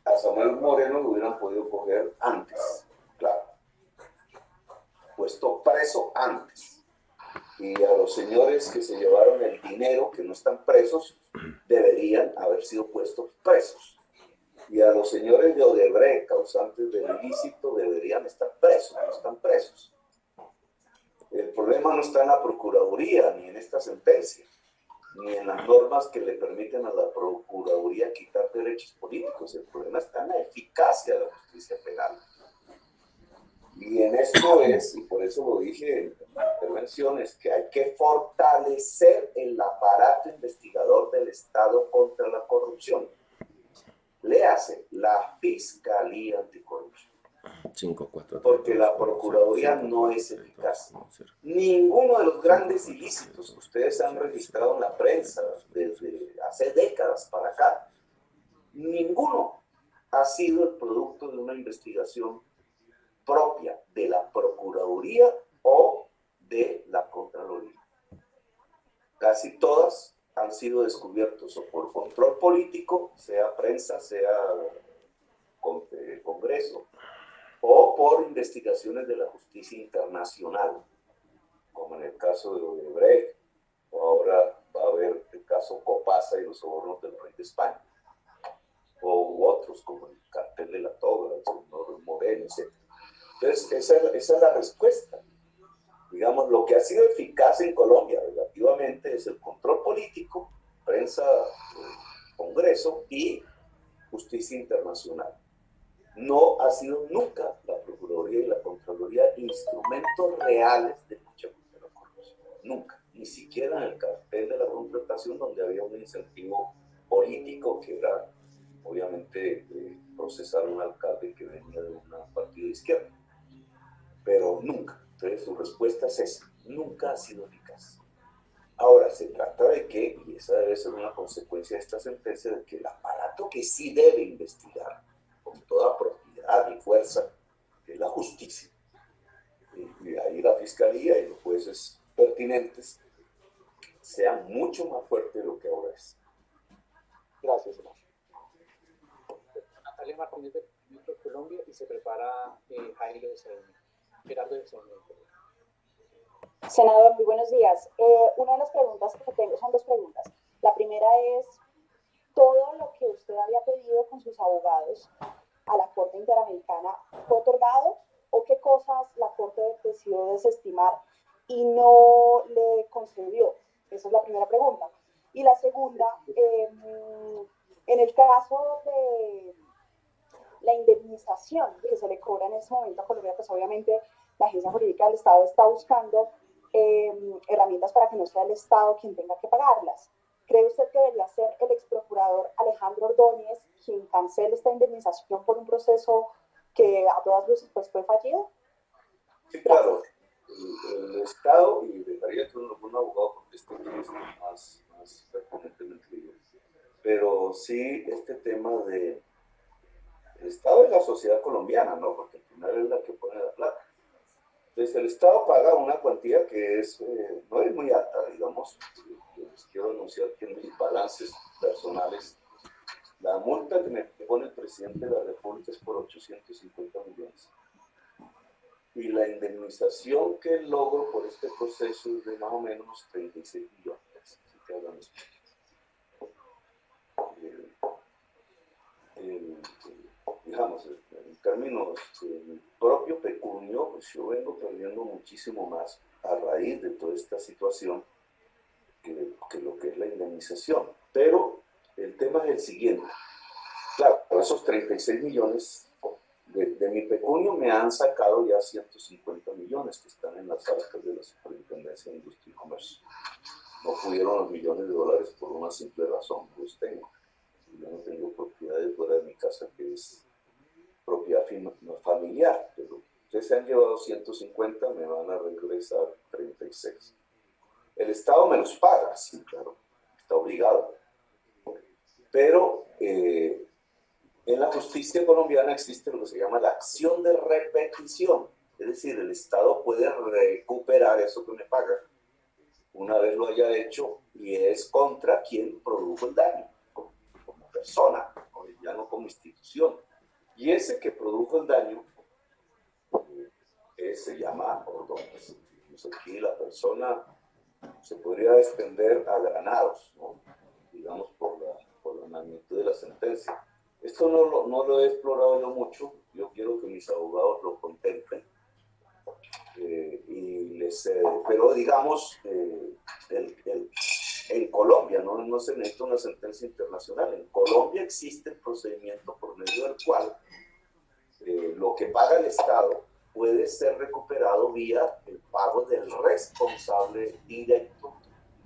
B: A Samuel Moreno lo hubieran podido coger antes, claro, puesto preso antes. Y a los señores que se llevaron el dinero, que no están presos, deberían haber sido puestos presos. Y a los señores de Odebrecht, causantes del ilícito, deberían estar presos, no están presos. El problema problema no está en la Procuraduría, ni en esta sentencia, ni en las normas que le permiten a la Procuraduría quitar derechos políticos. El problema está en la eficacia de la justicia penal. Y en esto es, y por eso lo dije en mi intervención, es que hay que fortalecer el aparato investigador del Estado contra la corrupción. Léase, la Fiscalía Anticorrupción.
A: 5, 4,
B: Porque la Procuraduría no es eficaz. Ninguno de los grandes ilícitos que ustedes han registrado en la prensa desde hace décadas para acá, ninguno ha sido el producto de una investigación propia de la Procuraduría o de la Contraloría. Casi todas han sido descubiertos o por control político, sea prensa, sea Congreso, o por investigaciones de la justicia internacional, como en el caso de Odebrecht, o ahora va a haber el caso Copasa y los sobornos del rey de España, o otros como el cartel de la toga, el señor Moreno, etc. Entonces, esa es la respuesta. Digamos, lo que ha sido eficaz en Colombia relativamente es el control político, prensa, Congreso y justicia internacional. No ha sido nunca la Procuraduría y la Contraloría instrumentos reales de lucha contra la corrupción. Nunca. Ni siquiera en el cartel de la contratación, donde había un incentivo político que era, obviamente, procesar a un alcalde que venía de un partido de izquierda. Pero nunca. Entonces, su respuesta es esa. Nunca ha sido eficaz. Ahora, se trata de que, y esa debe ser una consecuencia de esta sentencia, de que el aparato que sí debe investigar con toda propiedad y fuerza, que es la justicia, y ahí la fiscalía y los jueces pertinentes, sean mucho más fuertes de lo que ahora es.
J: Gracias, senador.
E: Natalia Martínez de Metro Colombia y se prepara Jairo de Sedimento. Gerardo de Sedimento.
C: Senador, muy buenos días. Una de las preguntas que tengo son dos preguntas. La primera es, ¿todo lo que usted había pedido con sus abogados a la Corte Interamericana fue otorgado o qué cosas la Corte decidió desestimar y no le concedió? Esa es la primera pregunta. Y la segunda, en el caso de la indemnización que se le cobra en este momento a Colombia, pues obviamente la agencia jurídica del Estado está buscando herramientas para que no sea el Estado quien tenga que pagarlas. ¿Cree usted que debería ser el exprocurador Alejandro Ordóñez quien cancele esta indemnización por un proceso que a todas luces pues, fue fallido?
B: Sí, claro. El Estado, y dejaría que un abogado conteste más pertinentemente que yo, pero sí este tema de el Estado es la sociedad colombiana, ¿no? Porque al final es la que pone la plata. Entonces el Estado paga una cuantía que es, no es muy alta, digamos. Yo les quiero anunciar que en mis balances personales, la multa que me pone el presidente de la República es por 850 millones. Y la indemnización que logro por este proceso es de más o menos 36 millones. Así que hablamos. Digamos, en términos de propio pecunio, pues yo vengo perdiendo muchísimo más a raíz de toda esta situación que lo que es la indemnización. Pero el tema es el siguiente. Claro, esos 36 millones de mi pecunio me han sacado ya 150 millones que están en las arcas de la Superintendencia de Industria y Comercio. No pudieron los millones de dólares por una simple razón, los tengo. Yo no tengo propiedades fuera de mi casa que es propiedad familiar, pero ustedes se han llevado 150, me van a regresar 36. El Estado me los paga, sí, claro, está obligado. Pero en la justicia colombiana existe lo que se llama la acción de repetición, es decir, el Estado puede recuperar eso que me paga una vez lo haya hecho y es contra quien produjo el daño, como persona, ya no como institución. Y ese que produjo el daño se llama Ordóñez. Entonces aquí la persona se podría extender a granados, ¿no? Digamos por la magnitud de la sentencia. Esto no lo he explorado yo mucho, yo quiero que mis abogados lo contemplen, pero Pero digamos, en Colombia, no se necesita una sentencia internacional, en Colombia existe el procedimiento por medio del cual lo que paga el Estado puede ser recuperado vía el pago del responsable directo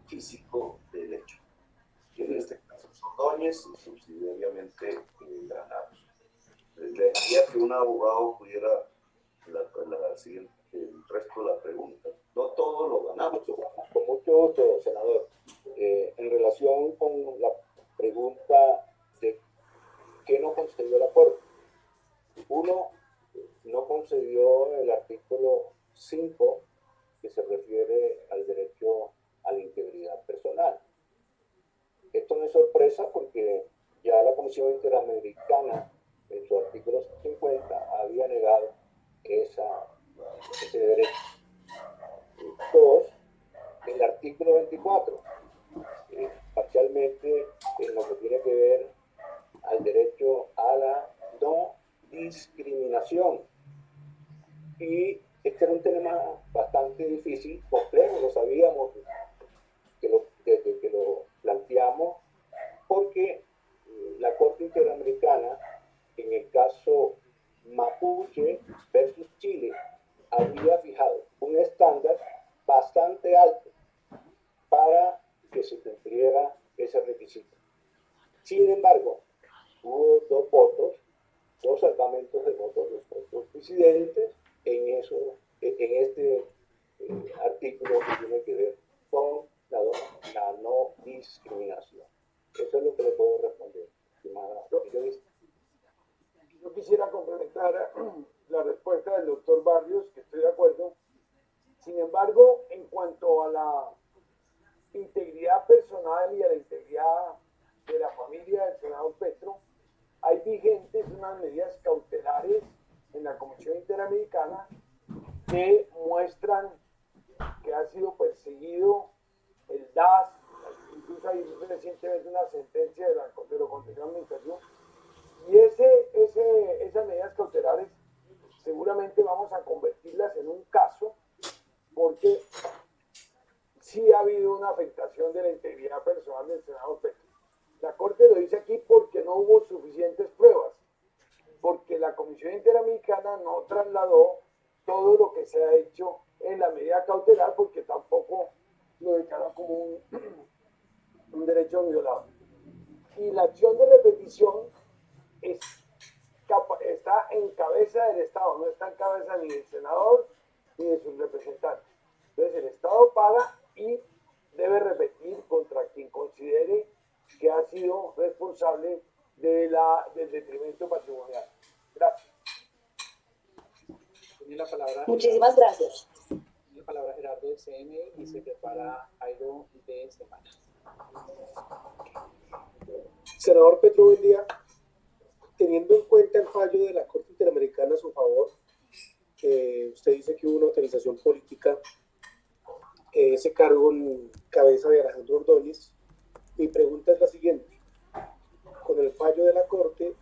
B: físico del hecho, que en este caso son Ordóñez y subsidiariamente Granados. Le diría que un abogado pudiera el resto de la pregunta. No todo lo ganamos.
F: Con mucho gusto, senador. En relación con la pregunta de qué no concedió el acuerdo. Uno, no concedió el artículo 5, que se refiere al derecho a la integridad personal. Esto no es sorpresa porque ya la Comisión Interamericana, en su artículo 50, había negado ese derecho. Dos, el artículo 24, parcialmente en lo que tiene que ver al derecho a la no discriminación. Y este era un tema bastante difícil, complejo, lo sabíamos desde que lo planteamos, porque la Corte Interamericana, en el caso Mapuche versus Chile, había fijado un estándar bastante alto para que se cumpliera ese requisito. Sin embargo, hubo dos salvamentos de votos de los presidentes en este artículo que tiene que ver con la no discriminación. Eso es lo que le puedo responder, estimada periodista.
G: Yo quisiera complementar la respuesta del doctor Barrios, que estoy de acuerdo. Sin embargo, en cuanto a la integridad personal y a la integridad de la familia del senador Petro, hay vigentes unas medidas cautelares en la Comisión Interamericana que muestran que ha sido perseguido el DAS, incluso hay recientemente una sentencia de la Consejería de Administración, y esas medidas cautelares seguramente vamos a convertirlas en un caso, porque sí ha habido una afectación de la integridad personal del senador Petro. La Corte lo dice aquí porque no hubo suficientes pruebas, porque la Comisión Interamericana no trasladó todo lo que se ha hecho en la medida cautelar, porque tampoco lo declaró como un derecho violado. Y la acción de repetición está en cabeza del Estado, no está en cabeza ni del senador ni de sus representantes. Entonces el Estado paga y debe repetir contra quien considere que ha sido responsable del detrimento patrimonial. Gracias.
E: Tiene la palabra
C: Muchísimas gracias.
E: Tiene la palabra Gerardo de CNI y se prepara Jairo de Semana.
K: Senador Petro, buen día. Teniendo en cuenta el fallo de la Corte Interamericana a su favor, usted dice que hubo una autorización política, ese cargo en cabeza de Alejandro Ordóñez. Mi pregunta es la siguiente. Con el fallo de la Corte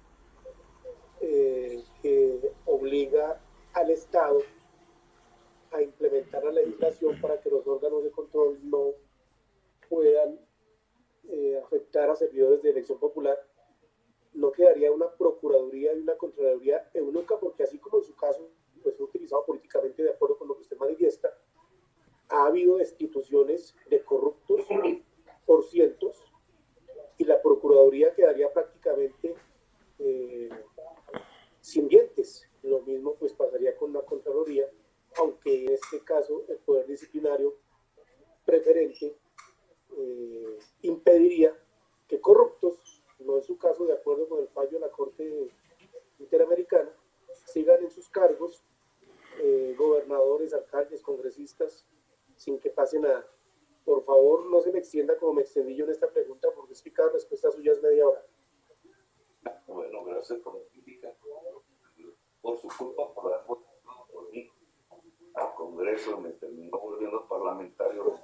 K: que obliga al Estado a implementar la legislación para que los órganos de control no puedan afectar a servidores de elección popular, ¿no quedaría una Procuraduría y una Contraloría eunuca? Porque así como en su caso pues, fue utilizado políticamente de acuerdo con lo que usted manifiesta, ha habido destituciones de corruptos por cientos y la Procuraduría quedaría prácticamente sin dientes. Lo mismo pues pasaría con la Contraloría, aunque en este caso el poder disciplinario preferente impediría que corruptos, no es su caso de acuerdo con el fallo de la Corte Interamericana, sigan en sus cargos, gobernadores, alcaldes, congresistas, sin que pase nada. Por favor, no se me extienda como me extendí yo en esta pregunta, porque es que cada respuesta suya es media hora.
B: Bueno, gracias por la crítica. Por su culpa, por haber votado por mí al Congreso, me terminó volviendo parlamentario.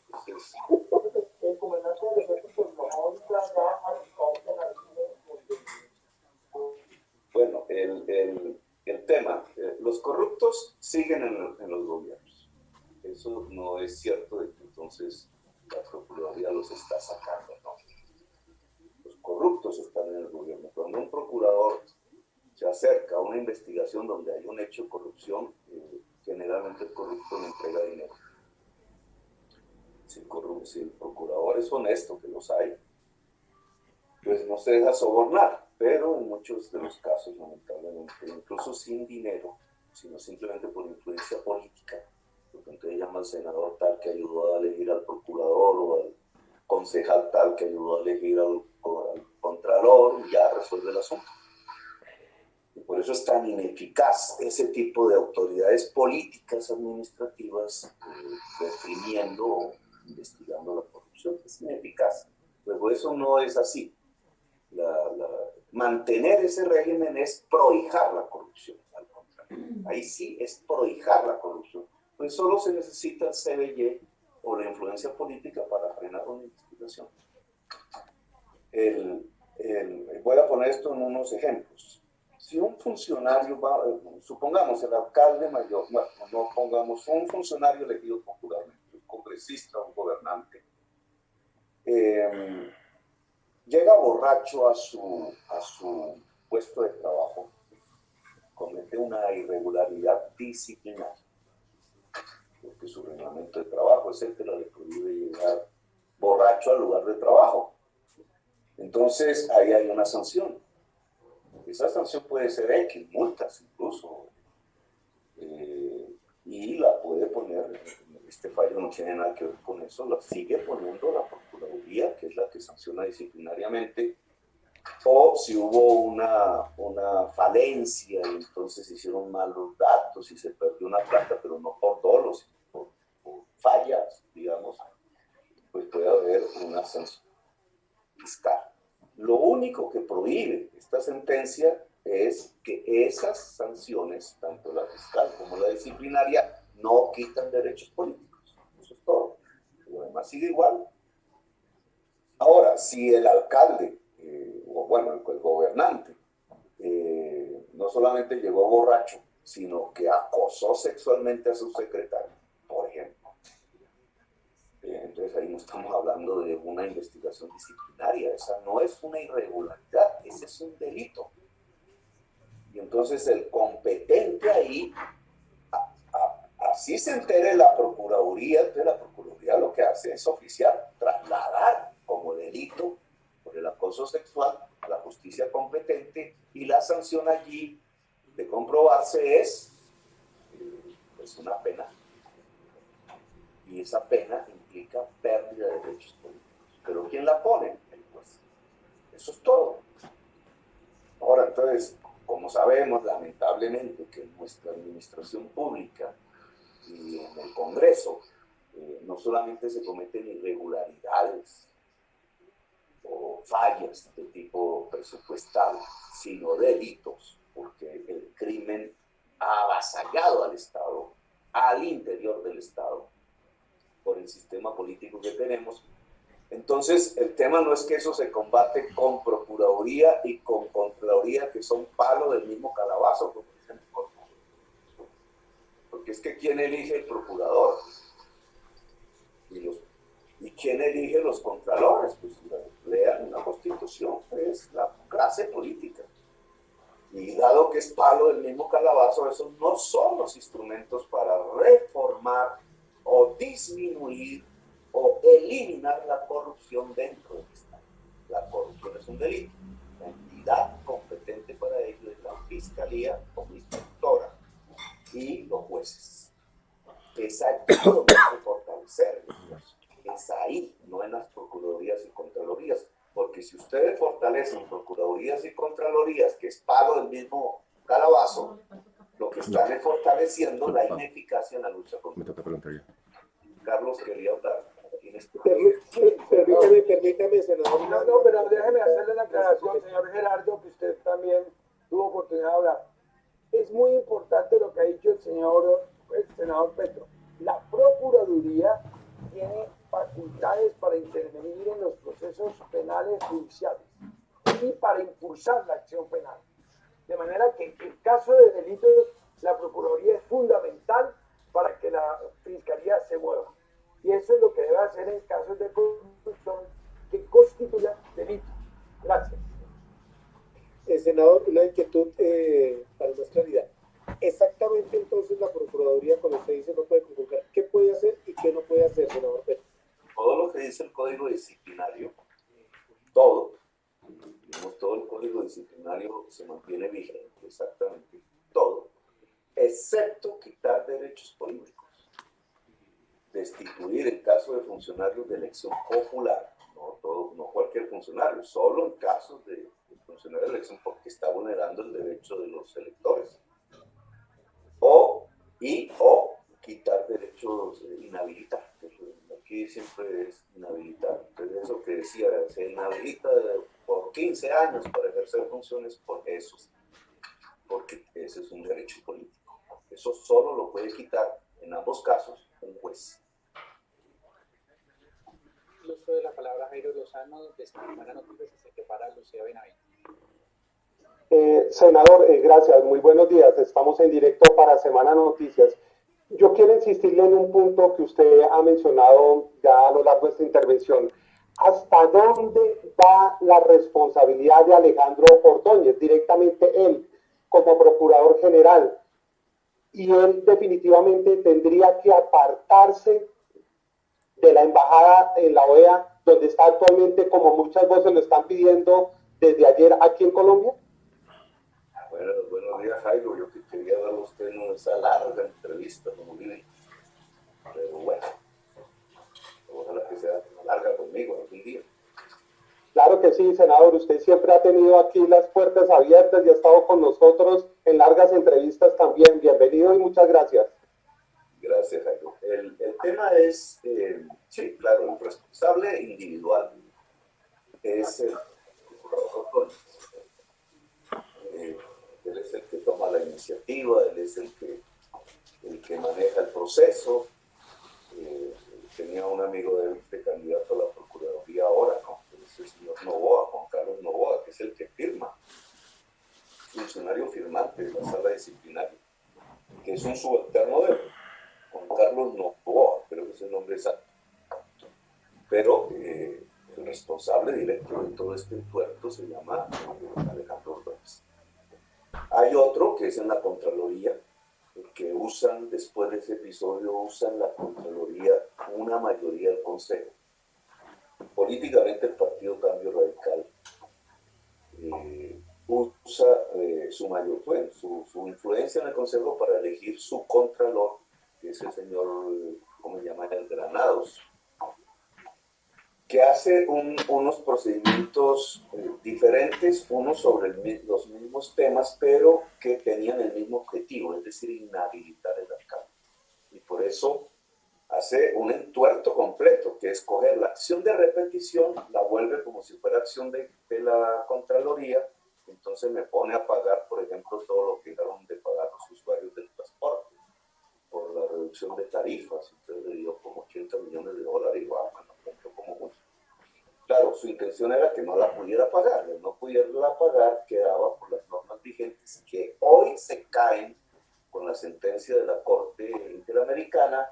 B: Entonces, bueno, el tema, los corruptos siguen en los gobiernos. Eso es cierto de que entonces la Procuraduría los está sacando, ¿no? Los corruptos están en el gobierno. Cuando un procurador se acerca a una investigación donde hay un hecho de corrupción, generalmente el corrupto le entrega dinero. Si el procurador es honesto, que los hay, pues no se deja sobornar, pero en muchos de los casos, lamentablemente, incluso sin dinero, sino simplemente por influencia política, porque entonces llama al senador tal que ayudó a elegir al procurador o al concejal tal que ayudó a elegir al contralor y ya resuelve el asunto. Y por eso es tan ineficaz ese tipo de autoridades políticas administrativas reprimiendo o investigando la corrupción. Es ineficaz. Luego eso no es así. Mantener ese régimen es prohijar la corrupción, al contrario. Ahí sí es prohijar la corrupción. Pues solo se necesita el CBY o la influencia política para frenar una investigación. Voy a poner esto en unos ejemplos. Si un funcionario va, supongamos el alcalde mayor, bueno, no pongamos un funcionario elegido popularmente, un congresista, un gobernante, llega borracho a su puesto de trabajo, comete una irregularidad disciplinaria, porque su reglamento de trabajo, etcétera, le prohíbe llegar borracho al lugar de trabajo. Entonces, ahí hay una sanción. Esa sanción puede ser X, multas incluso, y la puede poner, este fallo no tiene nada que ver con eso, la sigue poniendo la Procuraduría, que es la que sanciona disciplinariamente, o si hubo una falencia y entonces hicieron mal los datos y se perdió una plata, pero no por dolos, por fallas, digamos, pues puede haber una sanción fiscal. Lo único que prohíbe esta sentencia es que esas sanciones, tanto la fiscal como la disciplinaria, no quitan derechos políticos. Eso es todo. Lo demás sigue igual. Ahora, si el alcalde, o bueno, el gobernante, no solamente llegó borracho, sino que acosó sexualmente a su secretario, por ejemplo, entonces ahí no estamos hablando de una investigación disciplinaria, esa no es una irregularidad, ese es un delito. Y entonces el competente ahí, así se entere la Procuraduría, entonces la Procuraduría lo que hace es oficiar, trasladar como delito por el acoso sexual a la justicia competente, y la sanción allí, de comprobarse, es pues una pena. Y esa pena implica pérdida de derechos políticos. ¿Pero quién la pone? El juez. Eso es todo. Ahora, entonces, como sabemos, lamentablemente, que en nuestra administración pública y en el Congreso no solamente se cometen irregularidades o fallas de tipo presupuestal, sino delitos, porque el crimen ha avasallado al Estado, al interior del Estado, por el sistema político que tenemos. Entonces, el tema no es que eso se combate con Procuraduría y con Contraloría, que son palo del mismo calabazo, como dicen, porque es que ¿quién elige el procurador? ¿Y quién elige los contralores? Pues lean la Constitución, es la clase política. Y dado que es palo del mismo calabazo, esos no son los instrumentos para reformar o disminuir o eliminar la corrupción dentro del Estado. La corrupción es un delito. La entidad competente para ello es la Fiscalía como inspectora y los jueces. Es ahí donde hay que fortalecer el esfuerzo. Es ahí, no en las Procuradurías y Contralorías. Porque si ustedes fortalecen Procuradurías y Contralorías, que es palo del mismo calabazo, lo que están es fortaleciendo la ineficacia en la lucha contra.
A: Me toca preguntar yo.
B: Carlos quería hablar.
K: Permítame, senador.
G: No, pero déjeme hacerle la aclaración, señor Gerardo, que usted también tuvo oportunidad de hablar. Es muy importante lo que ha dicho el senador Petro. La Procuraduría tiene facultades para intervenir en los procesos penales judiciales y para impulsar la acción penal. De manera que en caso de delitos, la Procuraduría es fundamental para que la Fiscalía se mueva. Y eso es lo que debe hacer en casos de corrupción que constituyan delito. Gracias.
K: Senador, una inquietud para más claridad. Exactamente entonces la Procuraduría, cuando usted dice no puede convocar, ¿qué puede hacer y qué no puede hacer, senador Petro?
B: Todo lo que dice el Código Disciplinario, todo, digamos, todo el Código Disciplinario se mantiene vigente, exactamente todo, excepto quitar derechos políticos, destituir en caso de funcionarios de elección popular, no cualquier funcionario, solo en casos de funcionario de elección porque está vulnerando el derecho de los electores, o quitar derechos, inhabilitar. Aquí siempre es inhabilitar. Entonces, eso que decía, se inhabilita por 15 años para ejercer funciones, por eso, porque ese es un derecho político. Eso solo lo puede quitar, en ambos casos, un juez.
E: El uso de la palabra Jairo Lozano de Semana Noticias y se prepara Lucía Benavente.
L: Senador, gracias, muy buenos días. Estamos en directo para Semana Noticias. Yo quiero insistirle en un punto que usted ha mencionado ya a lo largo de esta intervención. ¿Hasta dónde va la responsabilidad de Alejandro Ordóñez, directamente él, como procurador general? Y él definitivamente tendría que apartarse de la embajada en la OEA, donde está actualmente, como muchas voces lo están pidiendo desde ayer aquí en Colombia.
B: Bueno, buenos días, Jairo. Yo que quería dar a usted esa larga entrevista, como vive. Pero bueno, ojalá que sea larga conmigo algún día.
L: Claro que sí, senador. Usted siempre ha tenido aquí las puertas abiertas y ha estado con nosotros en largas entrevistas también. Bienvenido y muchas gracias.
B: Gracias, Jairo. El tema es, sí, claro, el responsable individual es el procurador. Él es el que toma la iniciativa, él es el que maneja el proceso. Tenía un amigo de candidato a la Procuraduría ahora, ¿no? Es el señor Novoa, Juan Carlos Novoa, que es el que firma, funcionario firmante de la sala disciplinaria, que es un subalterno de él, Juan Carlos Novoa, creo que es el nombre exacto. Pero el responsable directo de todo este entuerto se llama Alejandro Ordóñez. Hay otro que es en la Contraloría, que usan, después de ese episodio, usan la Contraloría una mayoría del Consejo. Políticamente el Partido Cambio Radical usa su influencia en el Consejo para elegir su Contralor, que es el señor, ¿cómo se llama? El Granados, que hace unos procedimientos diferentes, unos sobre los mismos temas, pero que tenían el mismo objetivo, es decir, inhabilitar el alcalde. Y por eso hace un entuerto completo, que es coger la acción de repetición, la vuelve como si fuera acción de la Contraloría, entonces me pone a pagar, por ejemplo, todo lo que dejaron de pagar los usuarios del transporte, por la reducción de tarifas. Entonces le dio como $80 millones, y bueno, como mucho. Claro, su intención era que no la pudiera pagar. El no pudiera pagar quedaba por las normas vigentes que hoy se caen con la sentencia de la Corte Interamericana,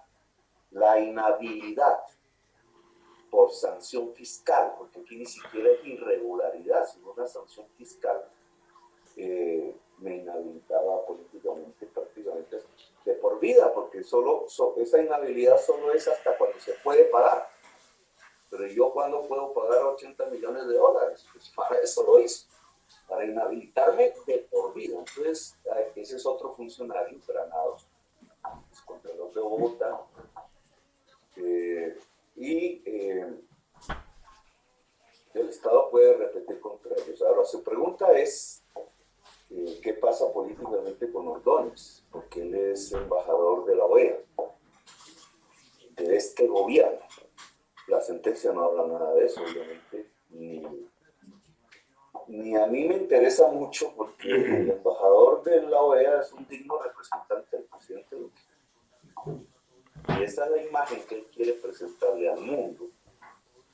B: la inhabilidad por sanción fiscal, porque aquí ni siquiera es irregularidad, sino una sanción fiscal, me inhabilitaba políticamente prácticamente de por vida, porque esa inhabilidad solo es hasta cuando se puede pagar. Pero yo, ¿cuándo puedo pagar $80 millones? Pues para eso lo hizo, para inhabilitarme de por vida. Entonces, ese es otro funcionario, Granados, es Contralor de Bogotá, y el Estado puede repetir contra ellos. Ahora, su pregunta es, ¿qué pasa políticamente con Ordóñez? Porque él es embajador de la OEA, de este gobierno. La sentencia no habla nada de eso, obviamente, ni a mí me interesa mucho, porque el embajador de la OEA es un digno representante del presidente Duque. Y esa es la imagen que él quiere presentarle al mundo,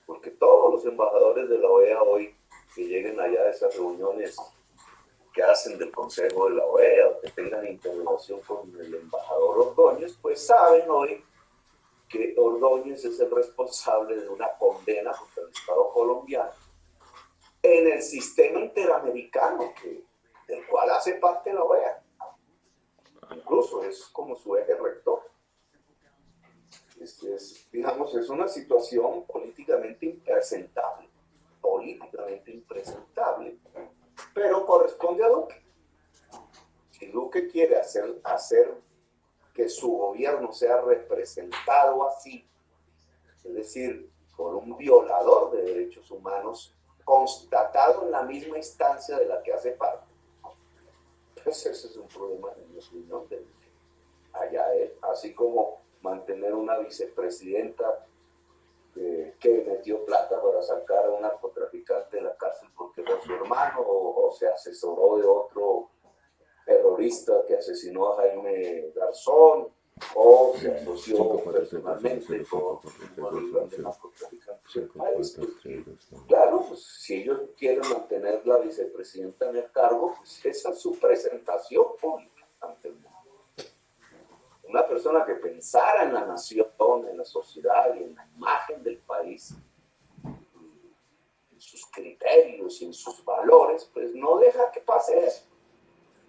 B: porque todos los embajadores de la OEA hoy que lleguen allá a esas reuniones que hacen del Consejo de la OEA o que tengan interrelación con el embajador Ordóñez, pues saben hoy que Ordóñez es el responsable de una condena contra el Estado colombiano en el sistema interamericano del cual hace parte la OEA. Incluso es como su eje rector. Digamos, es una situación políticamente impresentable, pero corresponde a Duque. Si Duque quiere hacer que su gobierno sea representado así, es decir, por un violador de derechos humanos constatado en la misma instancia de la que hace parte, pues ese es un problema, en mi opinión, de allá él, así como mantener una vicepresidenta que metió plata para sacar a un narcotraficante de la cárcel porque era su hermano, o se asesoró de otro terrorista que asesinó a Jaime Garzón, o se asoció personalmente con un grande narcotraficante del país. Claro, pues si ellos quieren mantener la vicepresidenta en el cargo, pues esa es su presentación pública ante el mundo. Una persona que pensara en la nación, en la sociedad y en la imagen del país, en sus criterios y en sus valores, pues no deja que pase eso.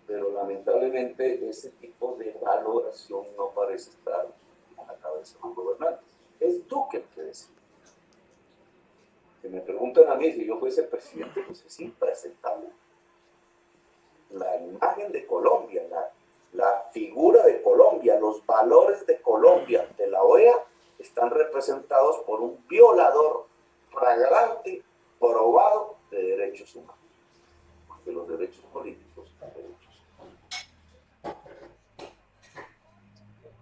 B: Pero lamentablemente ese tipo de valoración no parece estar en la cabeza de los gobernantes. Es Duque el que decide. Si me preguntan a mí si yo fuese presidente, pues es impresentable. La imagen de Colombia, la figura de Colombia, los valores de Colombia ante la OEA están representados por un violador flagrante, probado de derechos humanos. Porque los derechos políticos son derechos.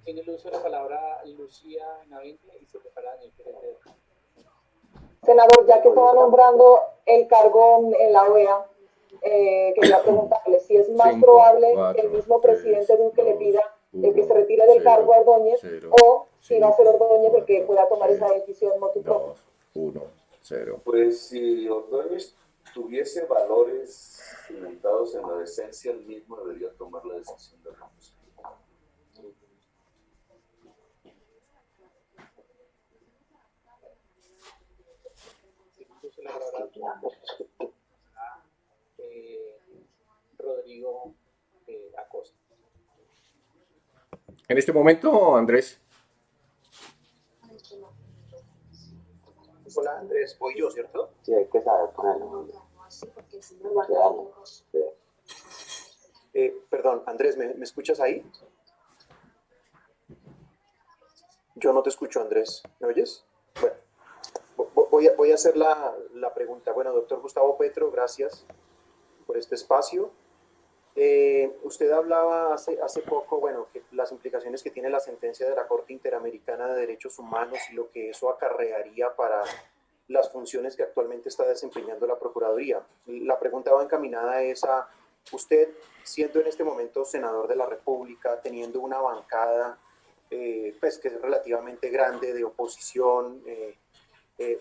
E: Tiene el uso de la palabra Lucía Navindia y se prepara Daniel Pérez de Oca.
D: Senador, ya que estaba nombrando el cargo en la OEA, quería preguntarle si es más probable que el mismo presidente Duque le pida que se retire del cargo a Ordóñez o si va a ser Ordóñez el que pueda tomar esa decisión motu propio.
A: 1, 0.
B: Pues si Ordóñez tuviese valores cimentados en la decencia, él mismo debería tomar la decisión de renuncia.
E: Rodrigo Acosta.
A: En este momento, Andrés.
M: Hola Andrés, voy yo, ¿cierto?
J: Sí, hay que saber ponerlo.
M: Perdón, Andrés, ¿me escuchas ahí? Yo no te escucho, Andrés. ¿Me oyes? Bueno, voy a hacer la pregunta. Bueno, doctor Gustavo Petro, gracias por este espacio. Usted hablaba hace poco, bueno, que las implicaciones que tiene la sentencia de la Corte Interamericana de Derechos Humanos y lo que eso acarrearía para las funciones que actualmente está desempeñando la Procuraduría. La pregunta va encaminada a usted, siendo en este momento senador de la República, teniendo una bancada pues que es relativamente grande de oposición,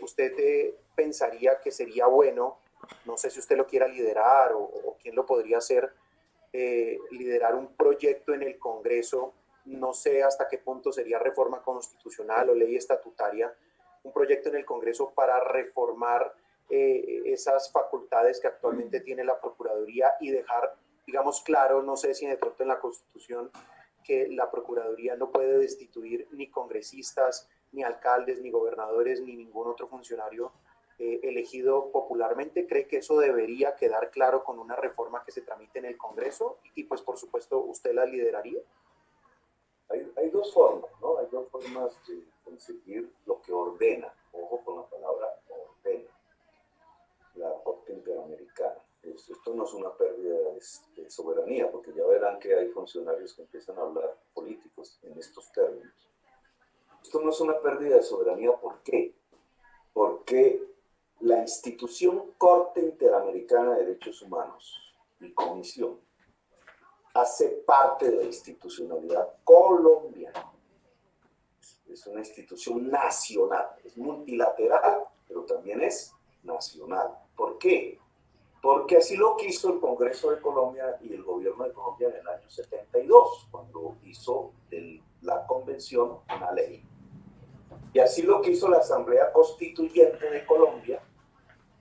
M: ¿usted pensaría que sería bueno, no sé si usted lo quiera liderar o quién lo podría hacer, liderar un proyecto en el Congreso, no sé hasta qué punto sería reforma constitucional o ley estatutaria, un proyecto en el Congreso para reformar esas facultades que actualmente tiene la Procuraduría y dejar, digamos, claro, no sé si de pronto en la Constitución, que la Procuraduría no puede destituir ni congresistas, ni alcaldes, ni gobernadores, ni ningún otro funcionario elegido popularmente. ¿Cree que eso debería quedar claro con una reforma que se tramite en el Congreso? Y pues por supuesto, ¿usted la lideraría?
B: Hay dos formas, ¿no? Hay dos formas de conseguir lo que ordena. Ojo con la palabra ordena. La Corte Interamericana. Esto no es una pérdida de soberanía, porque ya verán que hay funcionarios que empiezan a hablar políticos en estos términos. Esto no es una pérdida de soberanía, ¿por qué? Porque la institución Corte Interamericana de Derechos Humanos y Comisión hace parte de la institucionalidad colombiana. Es una institución nacional, es multilateral, pero también es nacional. ¿Por qué? Porque así lo quiso el Congreso de Colombia y el gobierno de Colombia en el año 72, cuando hizo de la convención una ley.
F: Y así lo que hizo la Asamblea Constituyente de Colombia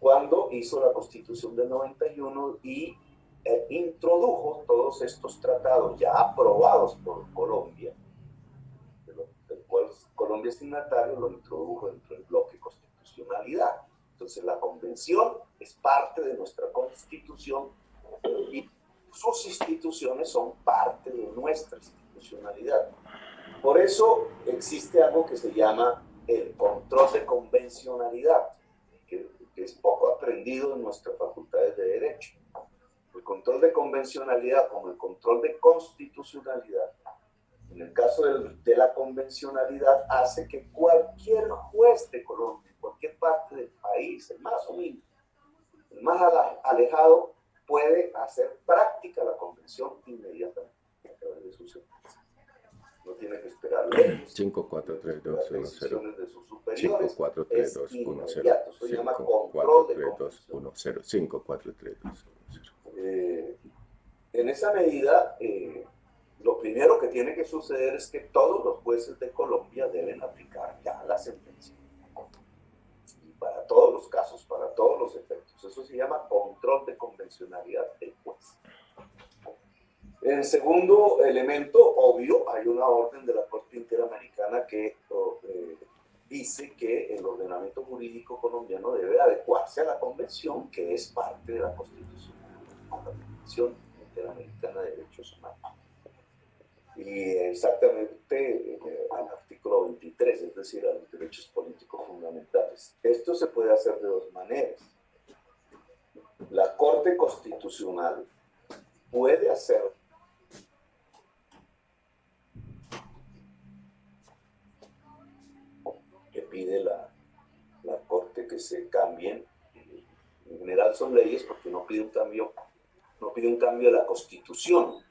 F: cuando hizo la Constitución del 91 y introdujo todos estos tratados ya aprobados por Colombia, del cual Colombia es signatario, lo introdujo dentro del bloque constitucionalidad. Entonces la convención es parte de nuestra constitución y sus instituciones son parte de nuestra institucionalidad. Por eso existe algo que se llama el control de convencionalidad, que es poco aprendido en nuestras facultades de Derecho. El control de convencionalidad como el control de constitucionalidad, en el caso de la convencionalidad, hace que cualquier juez de Colombia, en cualquier parte del país, el más humilde, el más alejado, puede hacer práctica la convención inmediatamente a través de sus sentencias. No tiene que esperar leyes.
A: 5, 4, 3, 2, 1, 0.
F: De sus superiores
A: 5, 4, 3, 2, 1, 0.
F: Eso se llama
A: 5, 4,
F: control
A: 3,
F: de
A: 2, 1, 0. 5, 4, 3, 2, 1, 0.
F: En esa medida, lo primero que tiene que suceder es que todos los jueces de Colombia deben aplicar ya la sentencia. Y para todos los casos, para todos los efectos. Eso se llama control de convencionalidad del juez. El segundo elemento, obvio, hay una orden de la Corte Interamericana que dice que el ordenamiento jurídico colombiano debe adecuarse a la Convención, que es parte de la Constitución, la Convención Interamericana de Derechos Humanos. Y exactamente al artículo 23, es decir, a los derechos políticos fundamentales. Esto se puede hacer de dos maneras. La Corte Constitucional puede hacer que pide la Corte que se cambien. En general son leyes porque no pide un cambio de la Constitución,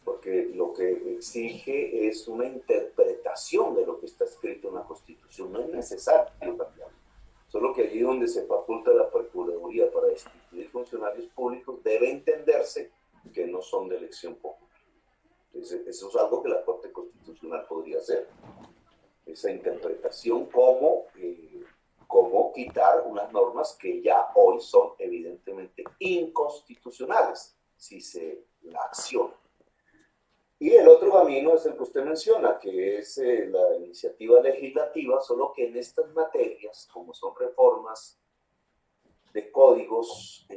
F: porque lo que exige es una interpretación de lo que está escrito en la Constitución. No es necesario cambiarlo. Solo que allí donde se faculta la Procuraduría para destituir funcionarios públicos, debe entenderse que no son de elección popular. Entonces, eso es algo que la Corte Constitucional podría hacer. Esa interpretación, cómo quitar unas normas que ya hoy son evidentemente inconstitucionales si se la acciona. Y el otro camino es el que usted menciona, que es la iniciativa legislativa, solo que en estas materias, como son reformas de códigos,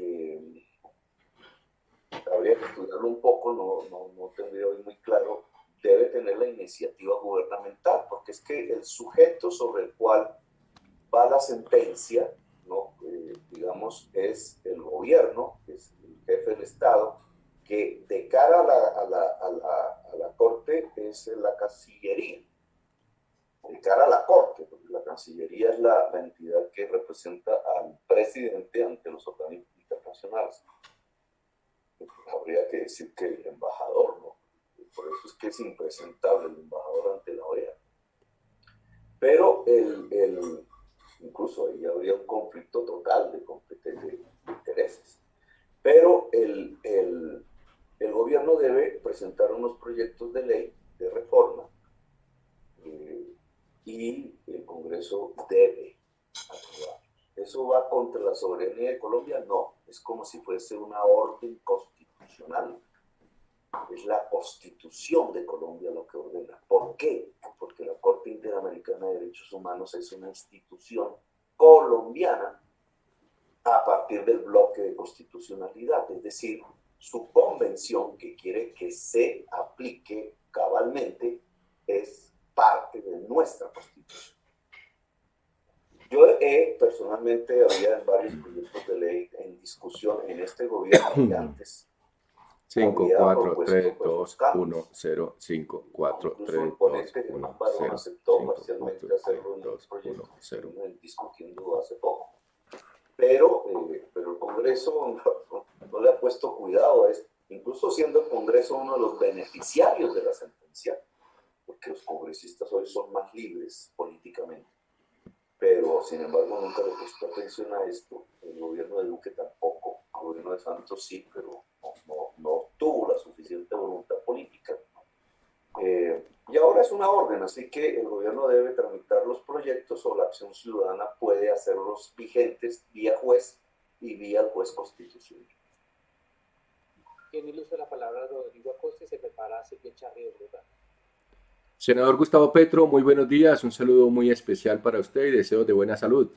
F: habría que estudiarlo un poco, no tendría hoy muy claro, debe tener la iniciativa gubernamental, porque es que el sujeto sobre el cual va la sentencia, ¿no? Digamos, es el gobierno, es el jefe del Estado, que de cara a la Corte es la Cancillería, de cara a la Corte, porque la Cancillería es la entidad que representa al presidente ante los organismos internacionales. Habría que decir que el embajador, ¿no? Por eso es que es impresentable el embajador ante la OEA. Pero incluso ahí habría un conflicto total de intereses. Pero el gobierno debe presentar unos proyectos de ley, de reforma, y el Congreso debe aprobar. ¿Eso va contra la soberanía de Colombia? No, es como si fuese una orden constitucional. Es la Constitución de Colombia lo que ordena. ¿Por qué? Porque la Corte Interamericana de Derechos Humanos es una institución colombiana a partir del bloque de constitucionalidad, es decir, su convención que quiere que se aplique cabalmente es parte de nuestra Constitución. Yo personalmente había varios proyectos de ley en discusión en este gobierno y antes.
A: 5, 4, 3, 2, 1, 0, 5, 4, 3, 2, 1, 0, 5, 4, 3, 2, 1, 0.
F: Discutiendo hace poco. Pero el Congreso no le ha puesto cuidado a esto, incluso siendo el Congreso uno de los beneficiarios de la sentencia, porque los congresistas hoy son más libres políticamente. Pero, sin embargo, nunca le prestó atención a esto. El gobierno de Duque tampoco, el gobierno de Santos sí, pero no tuvo la suficiente voluntad política. Y ahora
B: es una orden, así que el gobierno debe tramitar los proyectos o la acción ciudadana puede hacerlos vigentes vía juez y vía el juez constitucional.
E: Tiene el uso de la palabra Rodrigo Acosta y se prepara Silvia Charri de Bogotá.
A: Senador Gustavo Petro, muy buenos días, un saludo muy especial para usted y deseos de buena salud.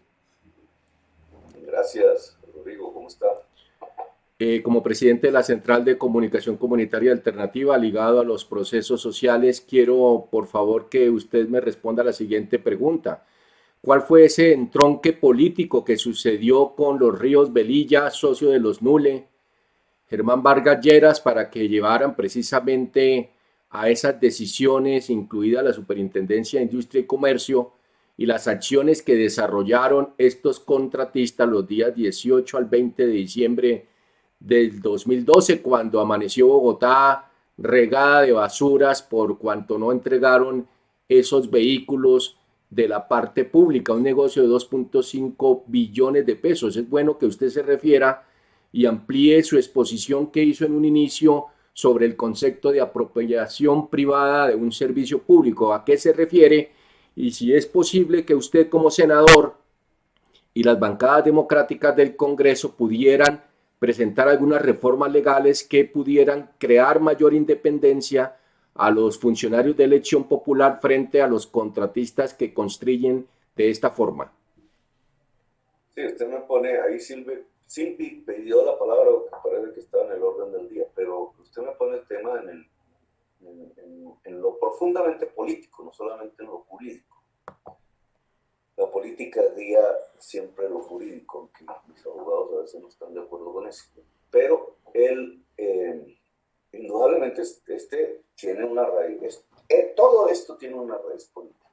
B: Gracias, Rodrigo, ¿cómo está?
A: Como presidente de la Central de Comunicación Comunitaria Alternativa, ligado a los procesos sociales, quiero por favor que usted me responda a la siguiente pregunta. ¿Cuál fue ese entronque político que sucedió con los Ríos Velilla, socio de los Nule, Germán Vargas Lleras, para que llevaran precisamente a esas decisiones, incluida la Superintendencia de Industria y Comercio, y las acciones que desarrollaron estos contratistas los días 18 al 20 de diciembre del 2012, cuando amaneció Bogotá regada de basuras por cuanto no entregaron esos vehículos de la parte pública, un negocio de 2.5 billones de pesos? Es bueno que usted se refiera y amplíe su exposición que hizo en un inicio sobre el concepto de apropiación privada de un servicio público. ¿A qué se refiere? Y si es posible que usted como senador y las bancadas democráticas del Congreso pudieran presentar algunas reformas legales que pudieran crear mayor independencia a los funcionarios de elección popular frente a los contratistas que construyen de esta forma.
B: Sí, usted me pone ahí, Silvi pidió la palabra, que parece que estaba en el orden del día, pero usted me pone el tema en lo profundamente político, no solamente en lo jurídico. La política guía siempre lo jurídico, aunque mis abogados a veces no están de acuerdo con eso. Pero él, indudablemente, tiene una raíz. Todo esto tiene una raíz política,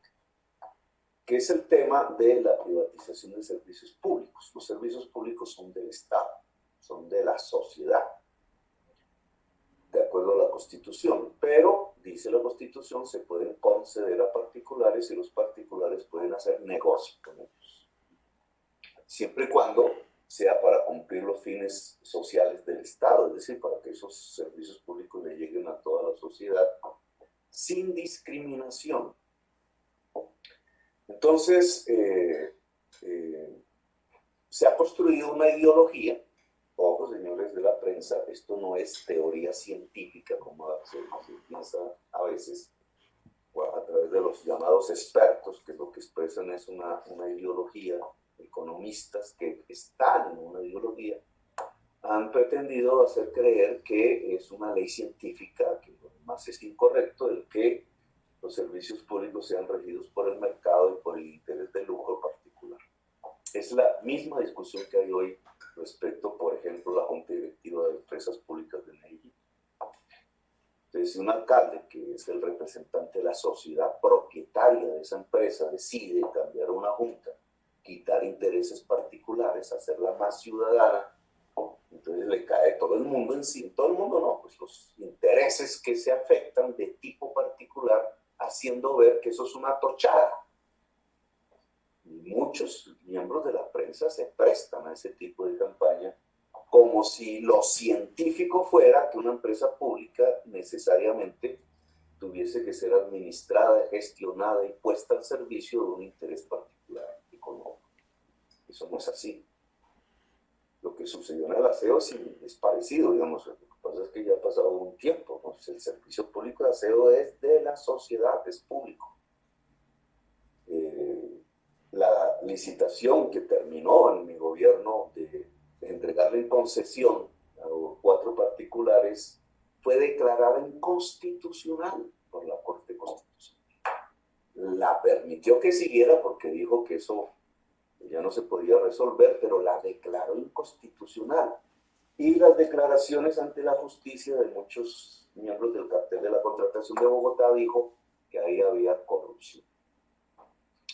B: que es el tema de la privatización de servicios públicos. Los servicios públicos son del Estado, son de la sociedad, de acuerdo a la Constitución, pero, dice la Constitución, se pueden conceder a particulares y los particulares pueden hacer negocio con ellos, siempre y cuando sea para cumplir los fines sociales del Estado, es decir, para que esos servicios públicos le lleguen a toda la sociedad sin discriminación. Entonces, se ha construido una ideología. Ojo, señores de la prensa, esto no es teoría científica como se piensa a veces a través de los llamados expertos, que lo que expresan es una ideología. Economistas que están en una ideología han pretendido hacer creer que es una ley científica, que lo demás es incorrecto, el que los servicios públicos sean regidos por el mercado y por el interés de lucro particular. Es la misma discusión que hay hoy respecto, por ejemplo, a la Junta Directiva de Empresas Públicas de Medellín. Entonces, si un alcalde, que es el representante de la sociedad propietaria de esa empresa, decide cambiar una junta, quitar intereses particulares, hacerla más ciudadana, entonces le cae todo el mundo encima. Todo el mundo no, pues los intereses que se afectan de tipo particular, haciendo ver que eso es una tochada. Y muchos miembros de la prensa se prestan a ese tipo de campaña, como si lo científico fuera que una empresa pública necesariamente tuviese que ser administrada, gestionada y puesta al servicio de un interés particular económico. Eso no es así. Lo que sucedió en el aseo es parecido, digamos. Lo que pasa es que ya ha pasado un tiempo. Entonces, el servicio público de aseo es de la sociedad, es público. La licitación que terminó en mi gobierno de entregarle en concesión a 4 particulares fue declarada inconstitucional por la Corte Constitucional. La permitió que siguiera porque dijo que eso ya no se podía resolver, pero la declaró inconstitucional. Y las declaraciones ante la justicia de muchos miembros del cartel de la contratación de Bogotá dijo que ahí había corrupción.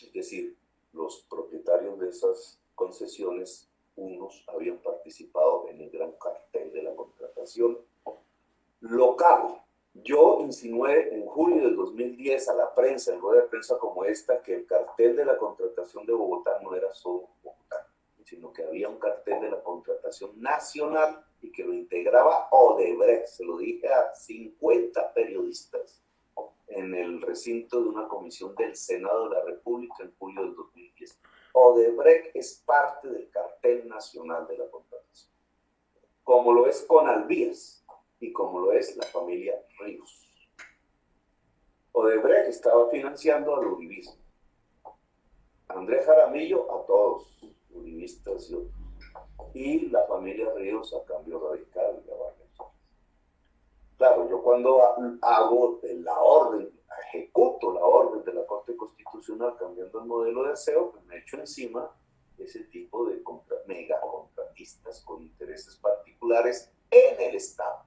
B: Es decir, los propietarios de esas concesiones, unos habían participado en el gran cartel de la contratación local. Yo insinué en julio del 2010 a la prensa, en rueda de prensa como esta, que el cartel de la contratación de Bogotá no era solo Bogotá, sino que había un cartel de la contratación nacional y que lo integraba Odebrecht. Se lo dije a 50 periodistas en el recinto de una comisión del Senado de la República en julio del 2010. Odebrecht es parte del cartel nacional de la contratación, como lo es Conalvías y como lo es la familia Ríos. Odebrecht estaba financiando al uribismo. Andrés Jaramillo a todos, uribistas y otros. Y la familia Ríos a Cambio Radical y a Vargas. Claro, yo cuando hago la orden, ejecuto la orden de la Corte Constitucional cambiando el modelo de aseo, pues me echo encima ese tipo de mega contratistas con intereses particulares en el Estado.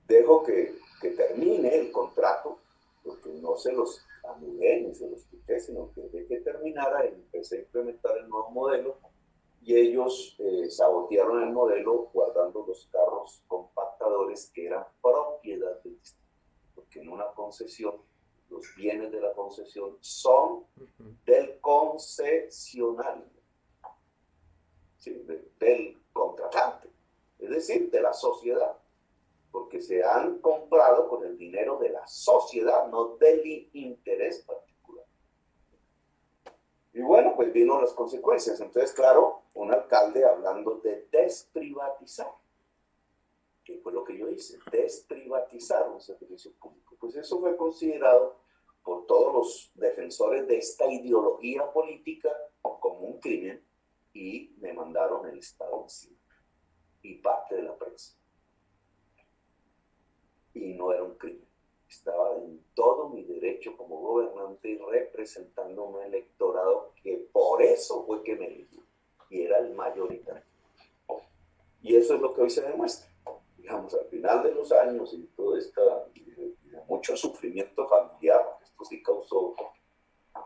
B: Dejo que termine el contrato, porque no se los anulé ni se los quité, sino que dejé que terminara y empecé a implementar el nuevo modelo, y ellos sabotearon el modelo guardando los carros compactadores que eran propiedad del distrito, porque en una concesión los bienes de la concesión son del concesionario, ¿sí? Del contratante, es decir, de la sociedad, porque se han comprado con el dinero de la sociedad, no del interés particular. Y bueno, pues vino las consecuencias. Entonces, claro, un alcalde hablando de desprivatizar, que fue lo que yo hice, desprivatizar un servicio público. Pues eso fue considerado por todos los defensores de esta ideología política como un crimen, y me mandaron el Estado encima y parte de la prensa. Y no era un crimen. Estaba en todo mi derecho como gobernante y representando un electorado que por eso fue que me eligió, y era el mayoritario. Y eso es lo que hoy se demuestra. Digamos, al final de los años y todo mucho sufrimiento familiar, porque esto sí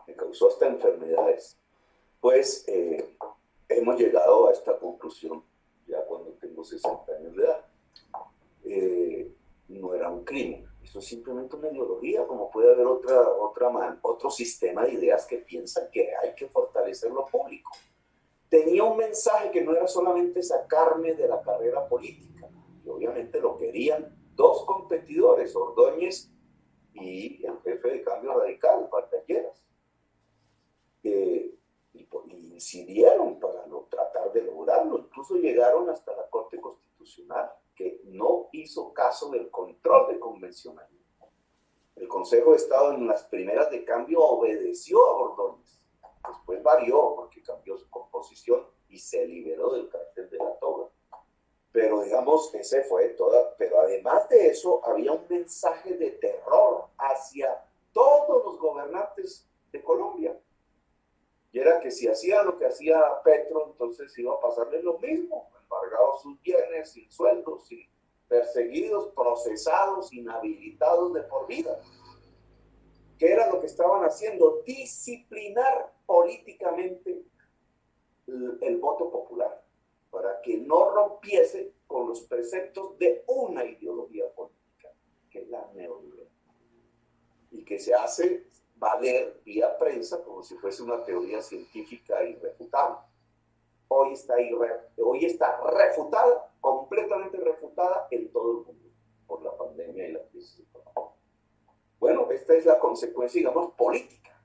B: me causó hasta enfermedades, pues hemos llegado a esta conclusión ya cuando tengo 60 años de edad. No era un crimen, eso es simplemente una ideología, como puede haber otro sistema de ideas que piensan que hay que fortalecer lo público. Tenía un mensaje que no era solamente sacarme de la carrera política, y obviamente lo querían dos competidores, Ordóñez y el jefe de Cambio Radical, Partaqueras, y incidieron para tratar de lograrlo, incluso llegaron hasta la Corte Constitucional, que no hizo caso del control de convencionalismo. El Consejo de Estado en las primeras de cambio obedeció a Ordóñez, después varió porque cambió su composición y se liberó del cartel de la toga. Pero digamos, ese fue toda. Pero además de eso, había un mensaje de terror hacia todos los gobernantes de Colombia. Y era que si hacía lo que hacía Petro, entonces iba a pasarles lo mismo, embargados sus bienes, sin sueldos, sin perseguidos, procesados, inhabilitados de por vida. ¿Qué era lo que estaban haciendo? Disciplinar políticamente el voto popular, para que no rompiese con los preceptos de una ideología política, que es la neoliberal, y que se hace valer vía prensa como si fuese una teoría científica irrefutable. Hoy está refutada, completamente refutada en todo el mundo por la pandemia y la crisis económica. Bueno, esta es la consecuencia, digamos, política.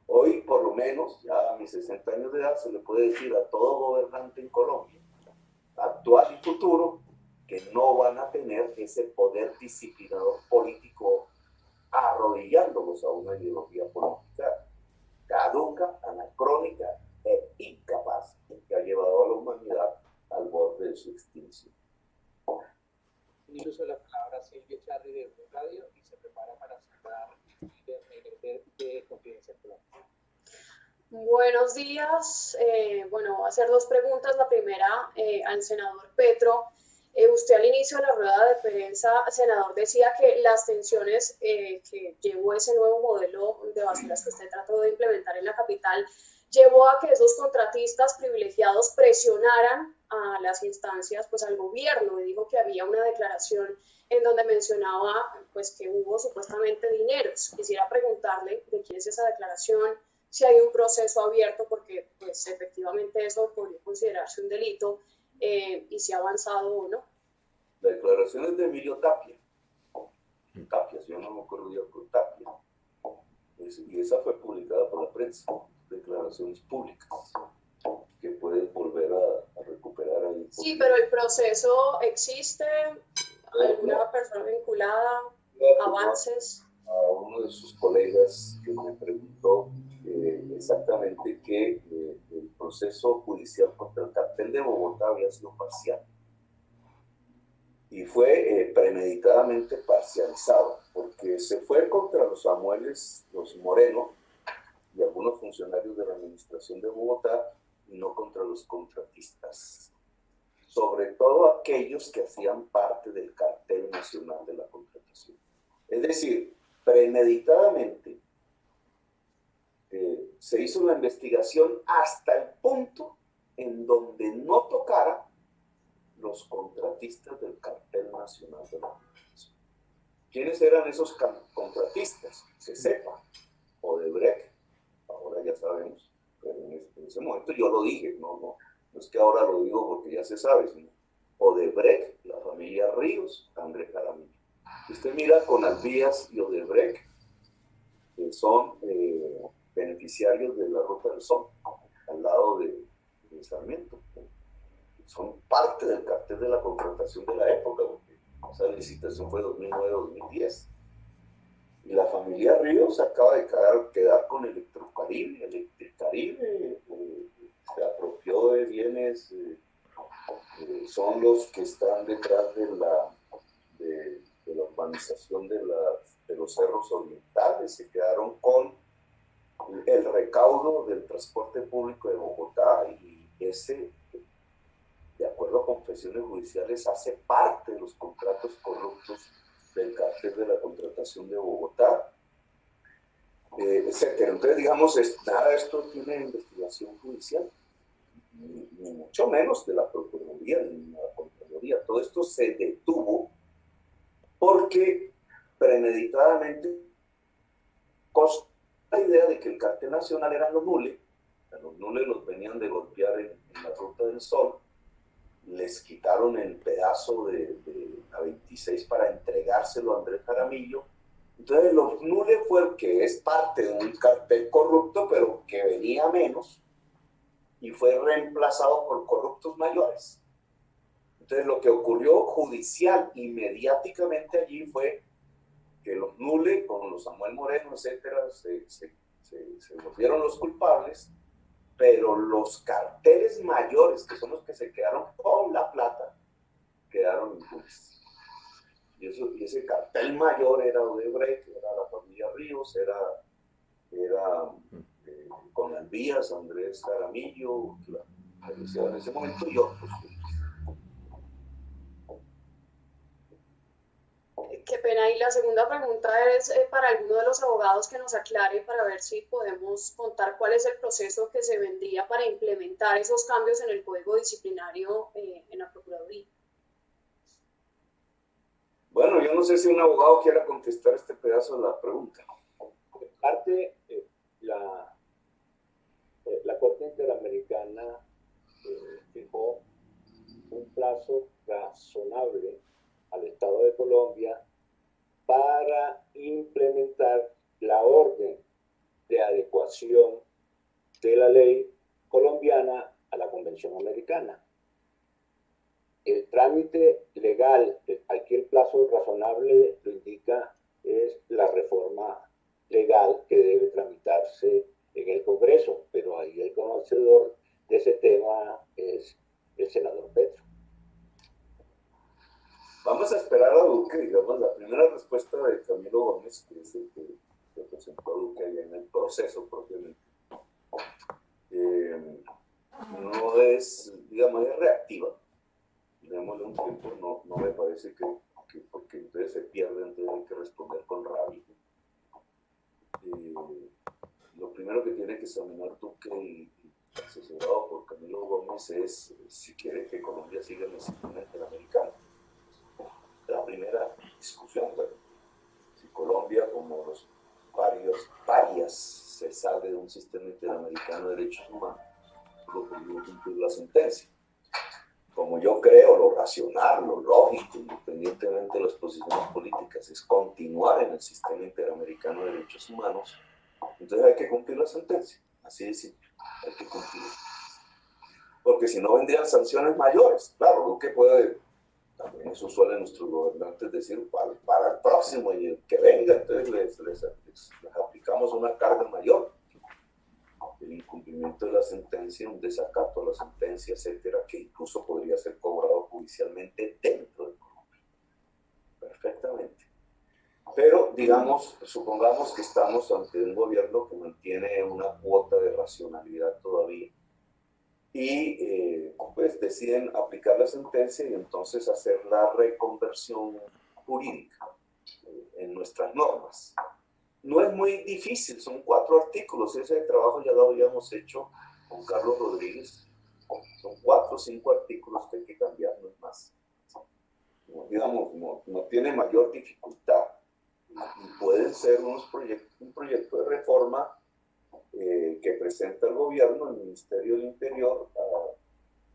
B: Hoy, por lo menos, ya a mis 60 años de edad, se le puede decir a todo gobernante en Colombia, actual y futuro, que no van a tener ese poder disciplinador político arrodillándolos a una ideología política caduca, anacrónica e incapaz, que ha llevado a la humanidad al borde de su extinción.
E: Tiene uso de la palabra Silvia Charri de Blue Radio y se prepara para cerrar de Confidencial Colombia.
N: Buenos días. Bueno, hacer dos preguntas. La primera al senador Petro. Usted al inicio de la rueda de prensa, senador, decía que las tensiones que llevó ese nuevo modelo de basuras que usted trató de implementar en la capital, llevó a que esos contratistas privilegiados presionaran a las instancias, pues al gobierno, y dijo que había una declaración en donde mencionaba pues que hubo supuestamente dineros. Quisiera preguntarle de quién es esa declaración, si hay un proceso abierto, porque pues efectivamente eso podría considerarse un delito, y si ha avanzado o no.
B: La declaración es de Emilio Tapia. Tapias, yo no me acuerdo ya con Tapia. Y esa fue publicada por la prensa, declaraciones públicas, que pueden volver a recuperar ahí.
N: Sí, pero el proceso existe, alguna persona vinculada, avances.
B: A uno de sus colegas que me preguntó exactamente que el proceso judicial contra el cartel de Bogotá había sido parcial. Y fue premeditadamente parcializado, porque se fue contra los Samueles, los Moreno y algunos funcionarios de la administración de Bogotá, y no contra los contratistas. Sobre todo aquellos que hacían parte del cartel nacional de la contratación. Es decir, premeditadamente se hizo la investigación hasta el punto en donde no tocara los contratistas del cartel nacional de la contratación. ¿Quiénes eran esos contratistas? Se sepa. Odebrecht, ahora ya sabemos, pero en ese momento yo lo dije, no es que ahora lo digo porque ya se sabe, sino Odebrecht, la familia Ríos, Andrés Jaramillo. Usted mira con Alvías y Odebrecht, que son beneficiarios de la Ruta del Sol, al lado de Sarmiento. Son parte del cartel de la contratación de la época, porque esa licitación fue 2009-2010. Y la familia Ríos acaba de quedar con Electrocaribe. Electricaribe se apropió de bienes, son los que están detrás de la urbanización de los cerros orientales, se quedaron con el recaudo del transporte público de Bogotá, y ese, de acuerdo a confesiones judiciales, hace parte de los contratos corruptos del cartel de la contratación de Bogotá, etcétera. Entonces, digamos, nada de esto tiene investigación judicial, ni mucho menos de la Procuraduría ni de la Contraloría. Todo esto se detuvo porque premeditadamente costó la idea de que el cartel nacional eran los nules. Los nules los venían de golpear en la Ruta del Sol, les quitaron el pedazo de la 26 para entregárselo a Andrés Jaramillo. Entonces los nules fue el que es parte de un cartel corrupto, pero que venía menos, y fue reemplazado por corruptos mayores. Entonces lo que ocurrió judicial y mediáticamente allí fue que los nules, con los Samuel Moreno, etcétera, se volvieron los culpables, pero los carteles mayores, que son los que se quedaron con la plata, quedaron impunes. Y ese cartel mayor era Odebrecht, era la familia Ríos, era con Alvías, Andrés Jaramillo, en ese momento, y otros.
N: Qué pena. Y la segunda pregunta es para alguno de los abogados que nos aclare, para ver si podemos contar cuál es el proceso que se vendría para implementar esos cambios en el Código Disciplinario en la Procuraduría.
B: Bueno, yo no sé si un abogado quiera contestar este pedazo de la pregunta.
F: En parte, la Corte Interamericana fijó un plazo razonable al Estado de Colombia para implementar la orden de adecuación de la ley colombiana a la Convención Americana. El trámite legal, aquí el plazo razonable lo indica, es la reforma legal que debe tramitarse en el Congreso, pero ahí el conocedor de ese tema es el senador Petro.
B: Vamos a esperar a Duque, digamos, la primera respuesta de Camilo Gómez, que es el que presentó a Duque allá en el proceso propiamente. No es, digamos, es reactiva. Démosle un tiempo, no me parece que porque entonces se pierde, entonces hay que responder con rabia. Lo primero que tiene que examinar Duque y asesorado por Camilo Gómez es si quiere que Colombia siga en el sistema interamericano. La primera discusión, bueno, si Colombia, como los varias, se sale de un sistema interamericano de derechos humanos, lo que cumplir la sentencia. como yo creo, lo racional, lo lógico, independientemente de las posiciones políticas, es continuar en el sistema interamericano de derechos humanos, entonces hay que cumplir la sentencia, así de simple, hay que cumplir. Porque si no vendrían sanciones mayores, claro, lo que puede, también eso suelen nuestros gobernantes decir, para el próximo y el que venga, entonces les aplicamos una carga mayor. El incumplimiento de la sentencia, un desacato a la sentencia, etcétera, que incluso podría ser cobrado judicialmente dentro de Colombia. Perfectamente. Pero, digamos, supongamos que estamos ante un gobierno que mantiene una cuota de racionalidad todavía y pues deciden aplicar la sentencia y entonces hacer la reconversión jurídica en nuestras normas. No es muy difícil, son 4 artículos, ese trabajo ya lo habíamos hecho con Carlos Rodríguez, son 4 o 5 artículos que hay que cambiar, no es más. No, digamos, no tiene mayor dificultad y pueden ser un proyecto de reforma que presenta el gobierno, el Ministerio del Interior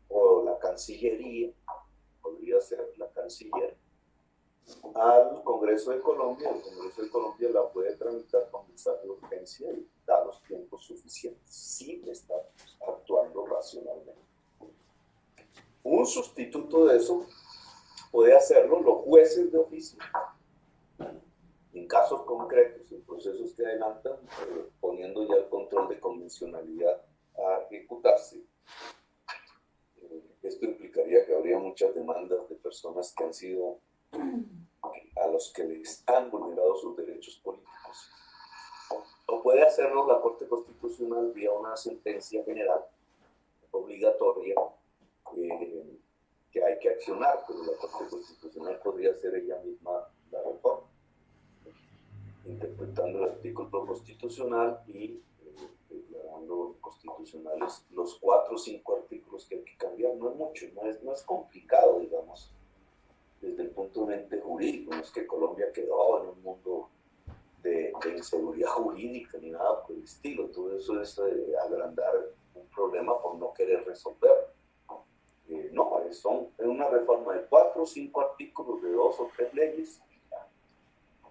B: o la Cancillería, podría ser la Canciller, al Congreso de Colombia. El Congreso de Colombia la puede tramitar con mensaje de urgencia y da los tiempos suficientes, si está actuando racionalmente. Un sustituto de eso puede hacerlo los jueces de oficio, en casos concretos, en procesos que adelantan, poniendo ya el control de convencionalidad a ejecutarse. Esto implicaría que habría muchas demandas de personas que han sido, a los que les han vulnerado sus derechos políticos. O puede hacerlo la Corte Constitucional vía una sentencia general obligatoria que hay que accionar, pero la Corte Constitucional podría hacer ella misma la reforma, interpretando el artículo constitucional y declarando constitucionales los 4 o 5 artículos que hay que cambiar. No es mucho, no es complicado, digamos, desde el punto de vista jurídico. No es que Colombia quedó en un mundo de inseguridad jurídica ni nada por el estilo. Todo eso es agrandar un problema por no querer resolver. No, es una reforma de 4 o 5 artículos de 2 o 3 leyes.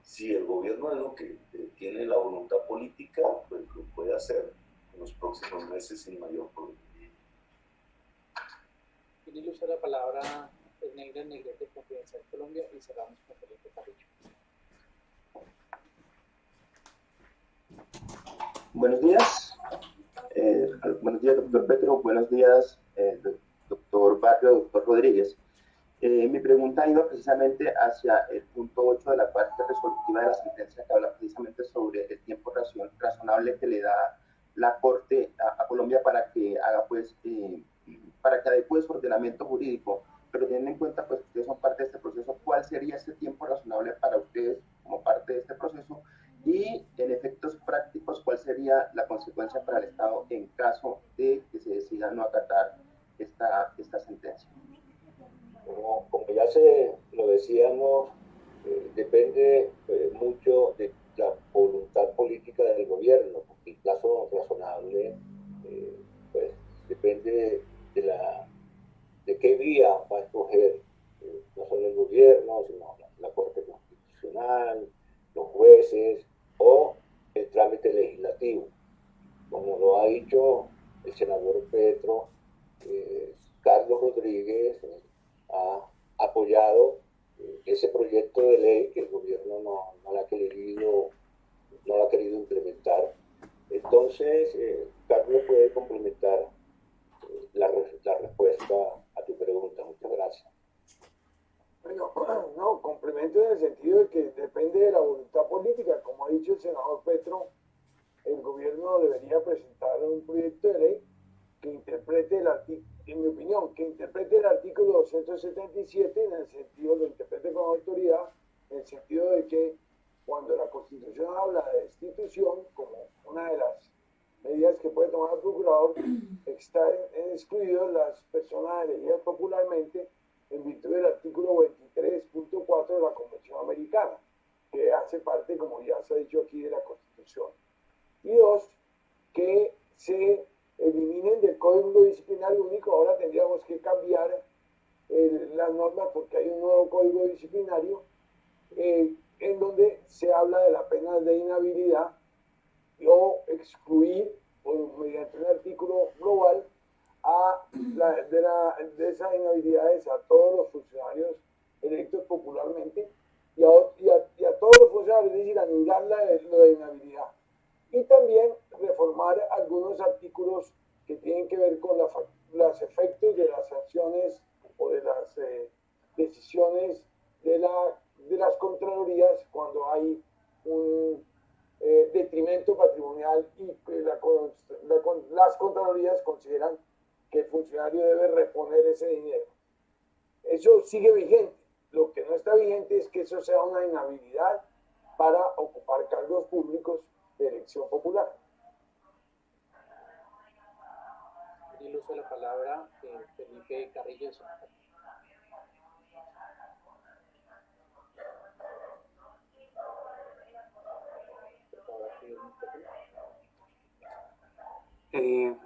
B: Si el gobierno de Duque tiene la voluntad política, pues lo puede hacer en los próximos meses sin mayor problema.
E: Tiene usa la palabra Negra Negrete Confidencial Colombia y cerramos con Felipe Carrillo.
O: Buenos días. Buenos días, doctor Petro. Buenos días, doctor Barrio, doctor Rodríguez. Mi pregunta iba precisamente hacia el punto 8 de la parte resolutiva de la sentencia, que habla precisamente sobre el tiempo razonable que le da la Corte a Colombia para que haga, pues, para que adecue su ordenamiento jurídico. Pero teniendo en cuenta, pues, que ustedes son parte de este proceso, ¿cuál sería ese tiempo razonable para ustedes como parte de este proceso? Y en efectos prácticos, ¿cuál sería la consecuencia para el Estado en caso de que se decida no acatar esta sentencia?
F: Como ya lo decíamos, depende mucho de la voluntad política del gobierno, porque el plazo razonable pues depende de qué vía va a escoger no solo el gobierno, sino la Corte Constitucional, los jueces o el trámite legislativo. Como lo ha dicho el senador Petro, Carlos Rodríguez ha apoyado ese proyecto de ley que el gobierno no la ha querido implementar. Entonces, Carlos puede complementar la respuesta a tu pregunta. Muchas gracias.
G: Bueno, no, complemento en el sentido de que depende de la voluntad política. Como ha dicho el senador Petro, el gobierno debería presentar un proyecto de ley que interprete el artículo, en mi opinión, que interprete el artículo 277 en el sentido, lo interprete con autoridad, en el sentido de que cuando la Constitución habla de destitución, como una de las medidas que puede tomar el procurador, están excluidas las personas elegidas popularmente en virtud del artículo 23.4 de la Convención Americana, que hace parte, como ya se ha dicho aquí, de la Constitución. Y 2, que se eliminen del Código Disciplinario Único. Ahora tendríamos que cambiar las normas porque hay un nuevo código disciplinario en donde se habla de la pena de inhabilidad o excluir mediante un artículo global de esas inhabilidades a todos los funcionarios electos popularmente y a todos los funcionarios, es decir, anular lo de inhabilidad. Y también reformar algunos artículos que tienen que ver con los efectos de las sanciones o de las decisiones de las contralorías cuando hay un detrimento patrimonial y las contralorías consideran que el funcionario debe reponer ese dinero. Eso sigue vigente. Lo que no está vigente es que eso sea una inhabilidad para ocupar cargos públicos de elección popular.
E: El uso de la palabra Felipe Carrillo.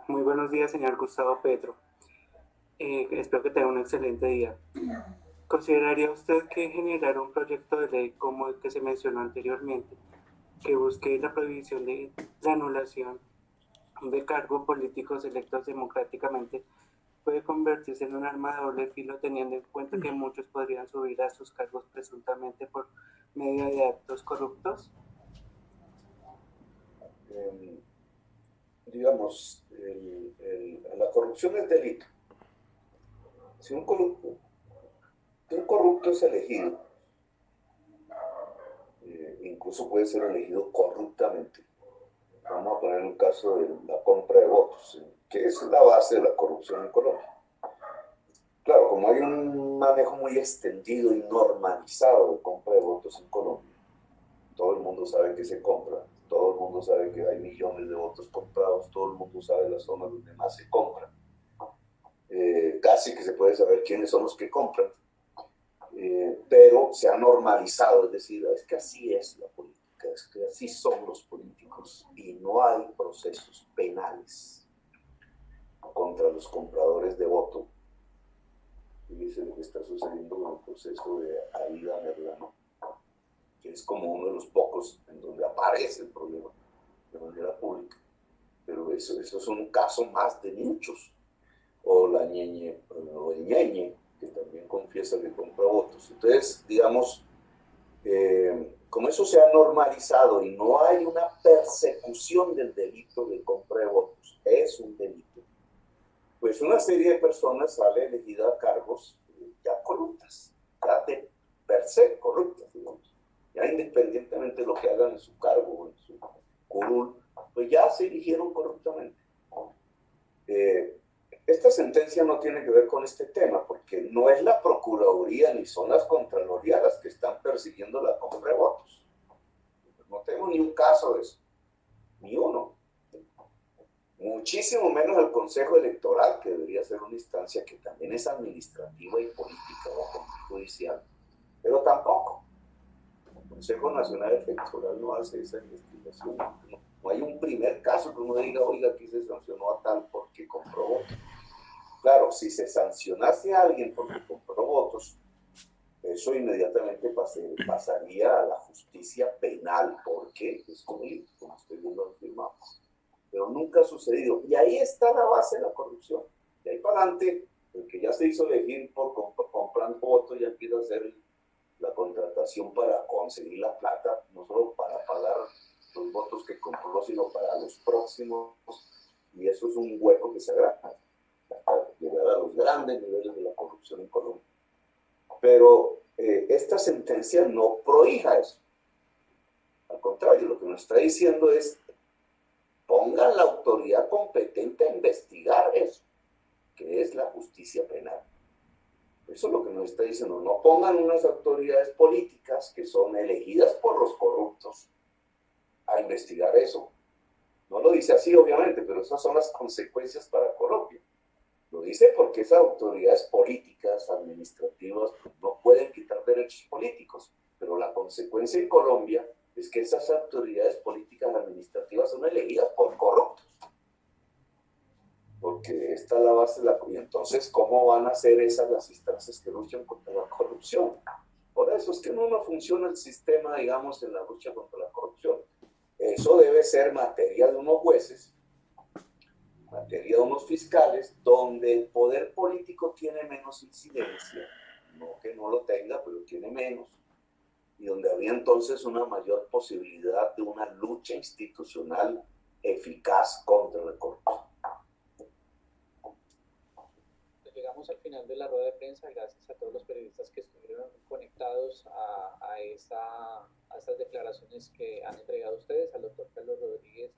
P: Muy buenos días, señor Gustavo Petro. Espero que tenga un excelente día. ¿Consideraría usted que generar un proyecto de ley como el que se mencionó anteriormente, que busque la prohibición de la anulación de cargos políticos electos democráticamente, puede convertirse en un arma de doble filo, teniendo en cuenta que muchos podrían subir a sus cargos presuntamente por medio de actos corruptos?
B: Digamos, la corrupción es delito. Si un corrupto es elegido, incluso puede ser elegido corruptamente. Vamos a poner un caso de la compra de votos, que es la base de la corrupción en Colombia. Claro, como hay un manejo muy extendido y normalizado de compra de votos en Colombia, todo el mundo sabe que se compra, todo el mundo sabe que hay millones de votos comprados, todo el mundo sabe las zonas donde más se compra. Casi que se puede saber quiénes son los que compran, pero se ha normalizado, es decir, es que así es la política, es que así son los políticos y no hay procesos penales contra los compradores de voto. Fíjense lo que está sucediendo con el proceso de Aida Merlano, que es como uno de los pocos en donde aparece el problema de manera pública, pero eso es un caso más de muchos. O la ñeñe, o el ñeñe, que también confiesa que compra votos. Entonces, digamos, como eso se ha normalizado y no hay una persecución del delito de compra de votos, es un delito, pues una serie de personas sale elegida a cargos ya corruptas, ya de per se corruptas, digamos. Ya independientemente de lo que hagan en su cargo o en su curul, pues ya se eligieron corruptamente. Esta sentencia no tiene que ver con este tema, porque no es la Procuraduría ni son las Contralorías las que están persiguiendo la compra de votos. No tengo ni un caso de eso, ni uno. Muchísimo menos el Consejo Electoral, que debería ser una instancia que también es administrativa y política o judicial, pero tampoco. El Consejo Nacional Electoral no hace esa investigación. No hay un primer caso que uno diga, oiga, aquí se sancionó a tal porque compró votos. Claro, si se sancionase a alguien porque compró votos, eso inmediatamente pasaría a la justicia penal, porque es como estoy viendo los firmados. Pero nunca ha sucedido. Y ahí está la base de la corrupción. De ahí para adelante, el que ya se hizo elegir por comprando votos ya empieza a hacer la contratación para conseguir la plata, no solo para pagar los votos que compró, sino para los próximos. Y eso es un hueco que se agranda hasta llegar a los grandes niveles de la corrupción en Colombia. Pero esta sentencia no prohíja eso. Al contrario, lo que nos está diciendo es pongan la autoridad competente a investigar eso, que es la justicia penal. Eso es lo que nos está diciendo. No pongan unas autoridades políticas que son elegidas por los corruptos a investigar eso. No lo dice así, obviamente, pero esas son las consecuencias para Colombia. Lo dice porque esas autoridades políticas, administrativas, no pueden quitar derechos políticos, pero la consecuencia en Colombia es que esas autoridades políticas administrativas son elegidas por corruptos. porque esta es la base de la corrupción. Entonces, ¿cómo van a ser esas las instancias que luchan contra la corrupción? Por eso es que no funciona el sistema, digamos, en la lucha contra la corrupción. Eso debe ser materia de unos jueces, materia de unos fiscales, donde el poder político tiene menos incidencia, no que no lo tenga, pero tiene menos, y donde habría entonces una mayor posibilidad de una lucha institucional eficaz contra la corrupción.
E: Llegamos al final de la rueda de prensa. Gracias a todos los periodistas que estuvieron conectados a estas declaraciones que han entregado ustedes, al doctor Carlos Rodríguez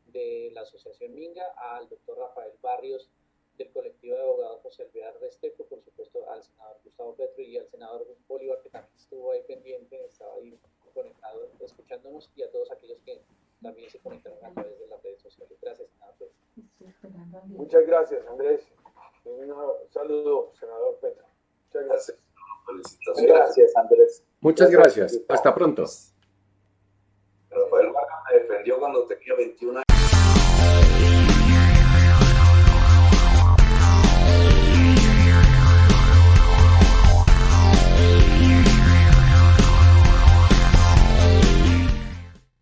E: de la Asociación Minga, al doctor Rafael Barrios del colectivo de abogados José Alvear Restrepo, por supuesto al senador Gustavo Petro y al senador Bolívar, que también estuvo ahí pendiente, estaba ahí conectado escuchándonos, y a todos aquellos que también se conectaron a través de las redes sociales. Gracias, senador Petro.
G: Muchas gracias, Andrés. Un saludo, senador Petro. Muchas gracias.
B: Felicitaciones.
M: Gracias, Andrés.
A: Muchas gracias. Hasta pronto.
B: Rafael Vargas me defendió cuando tenía 21 años.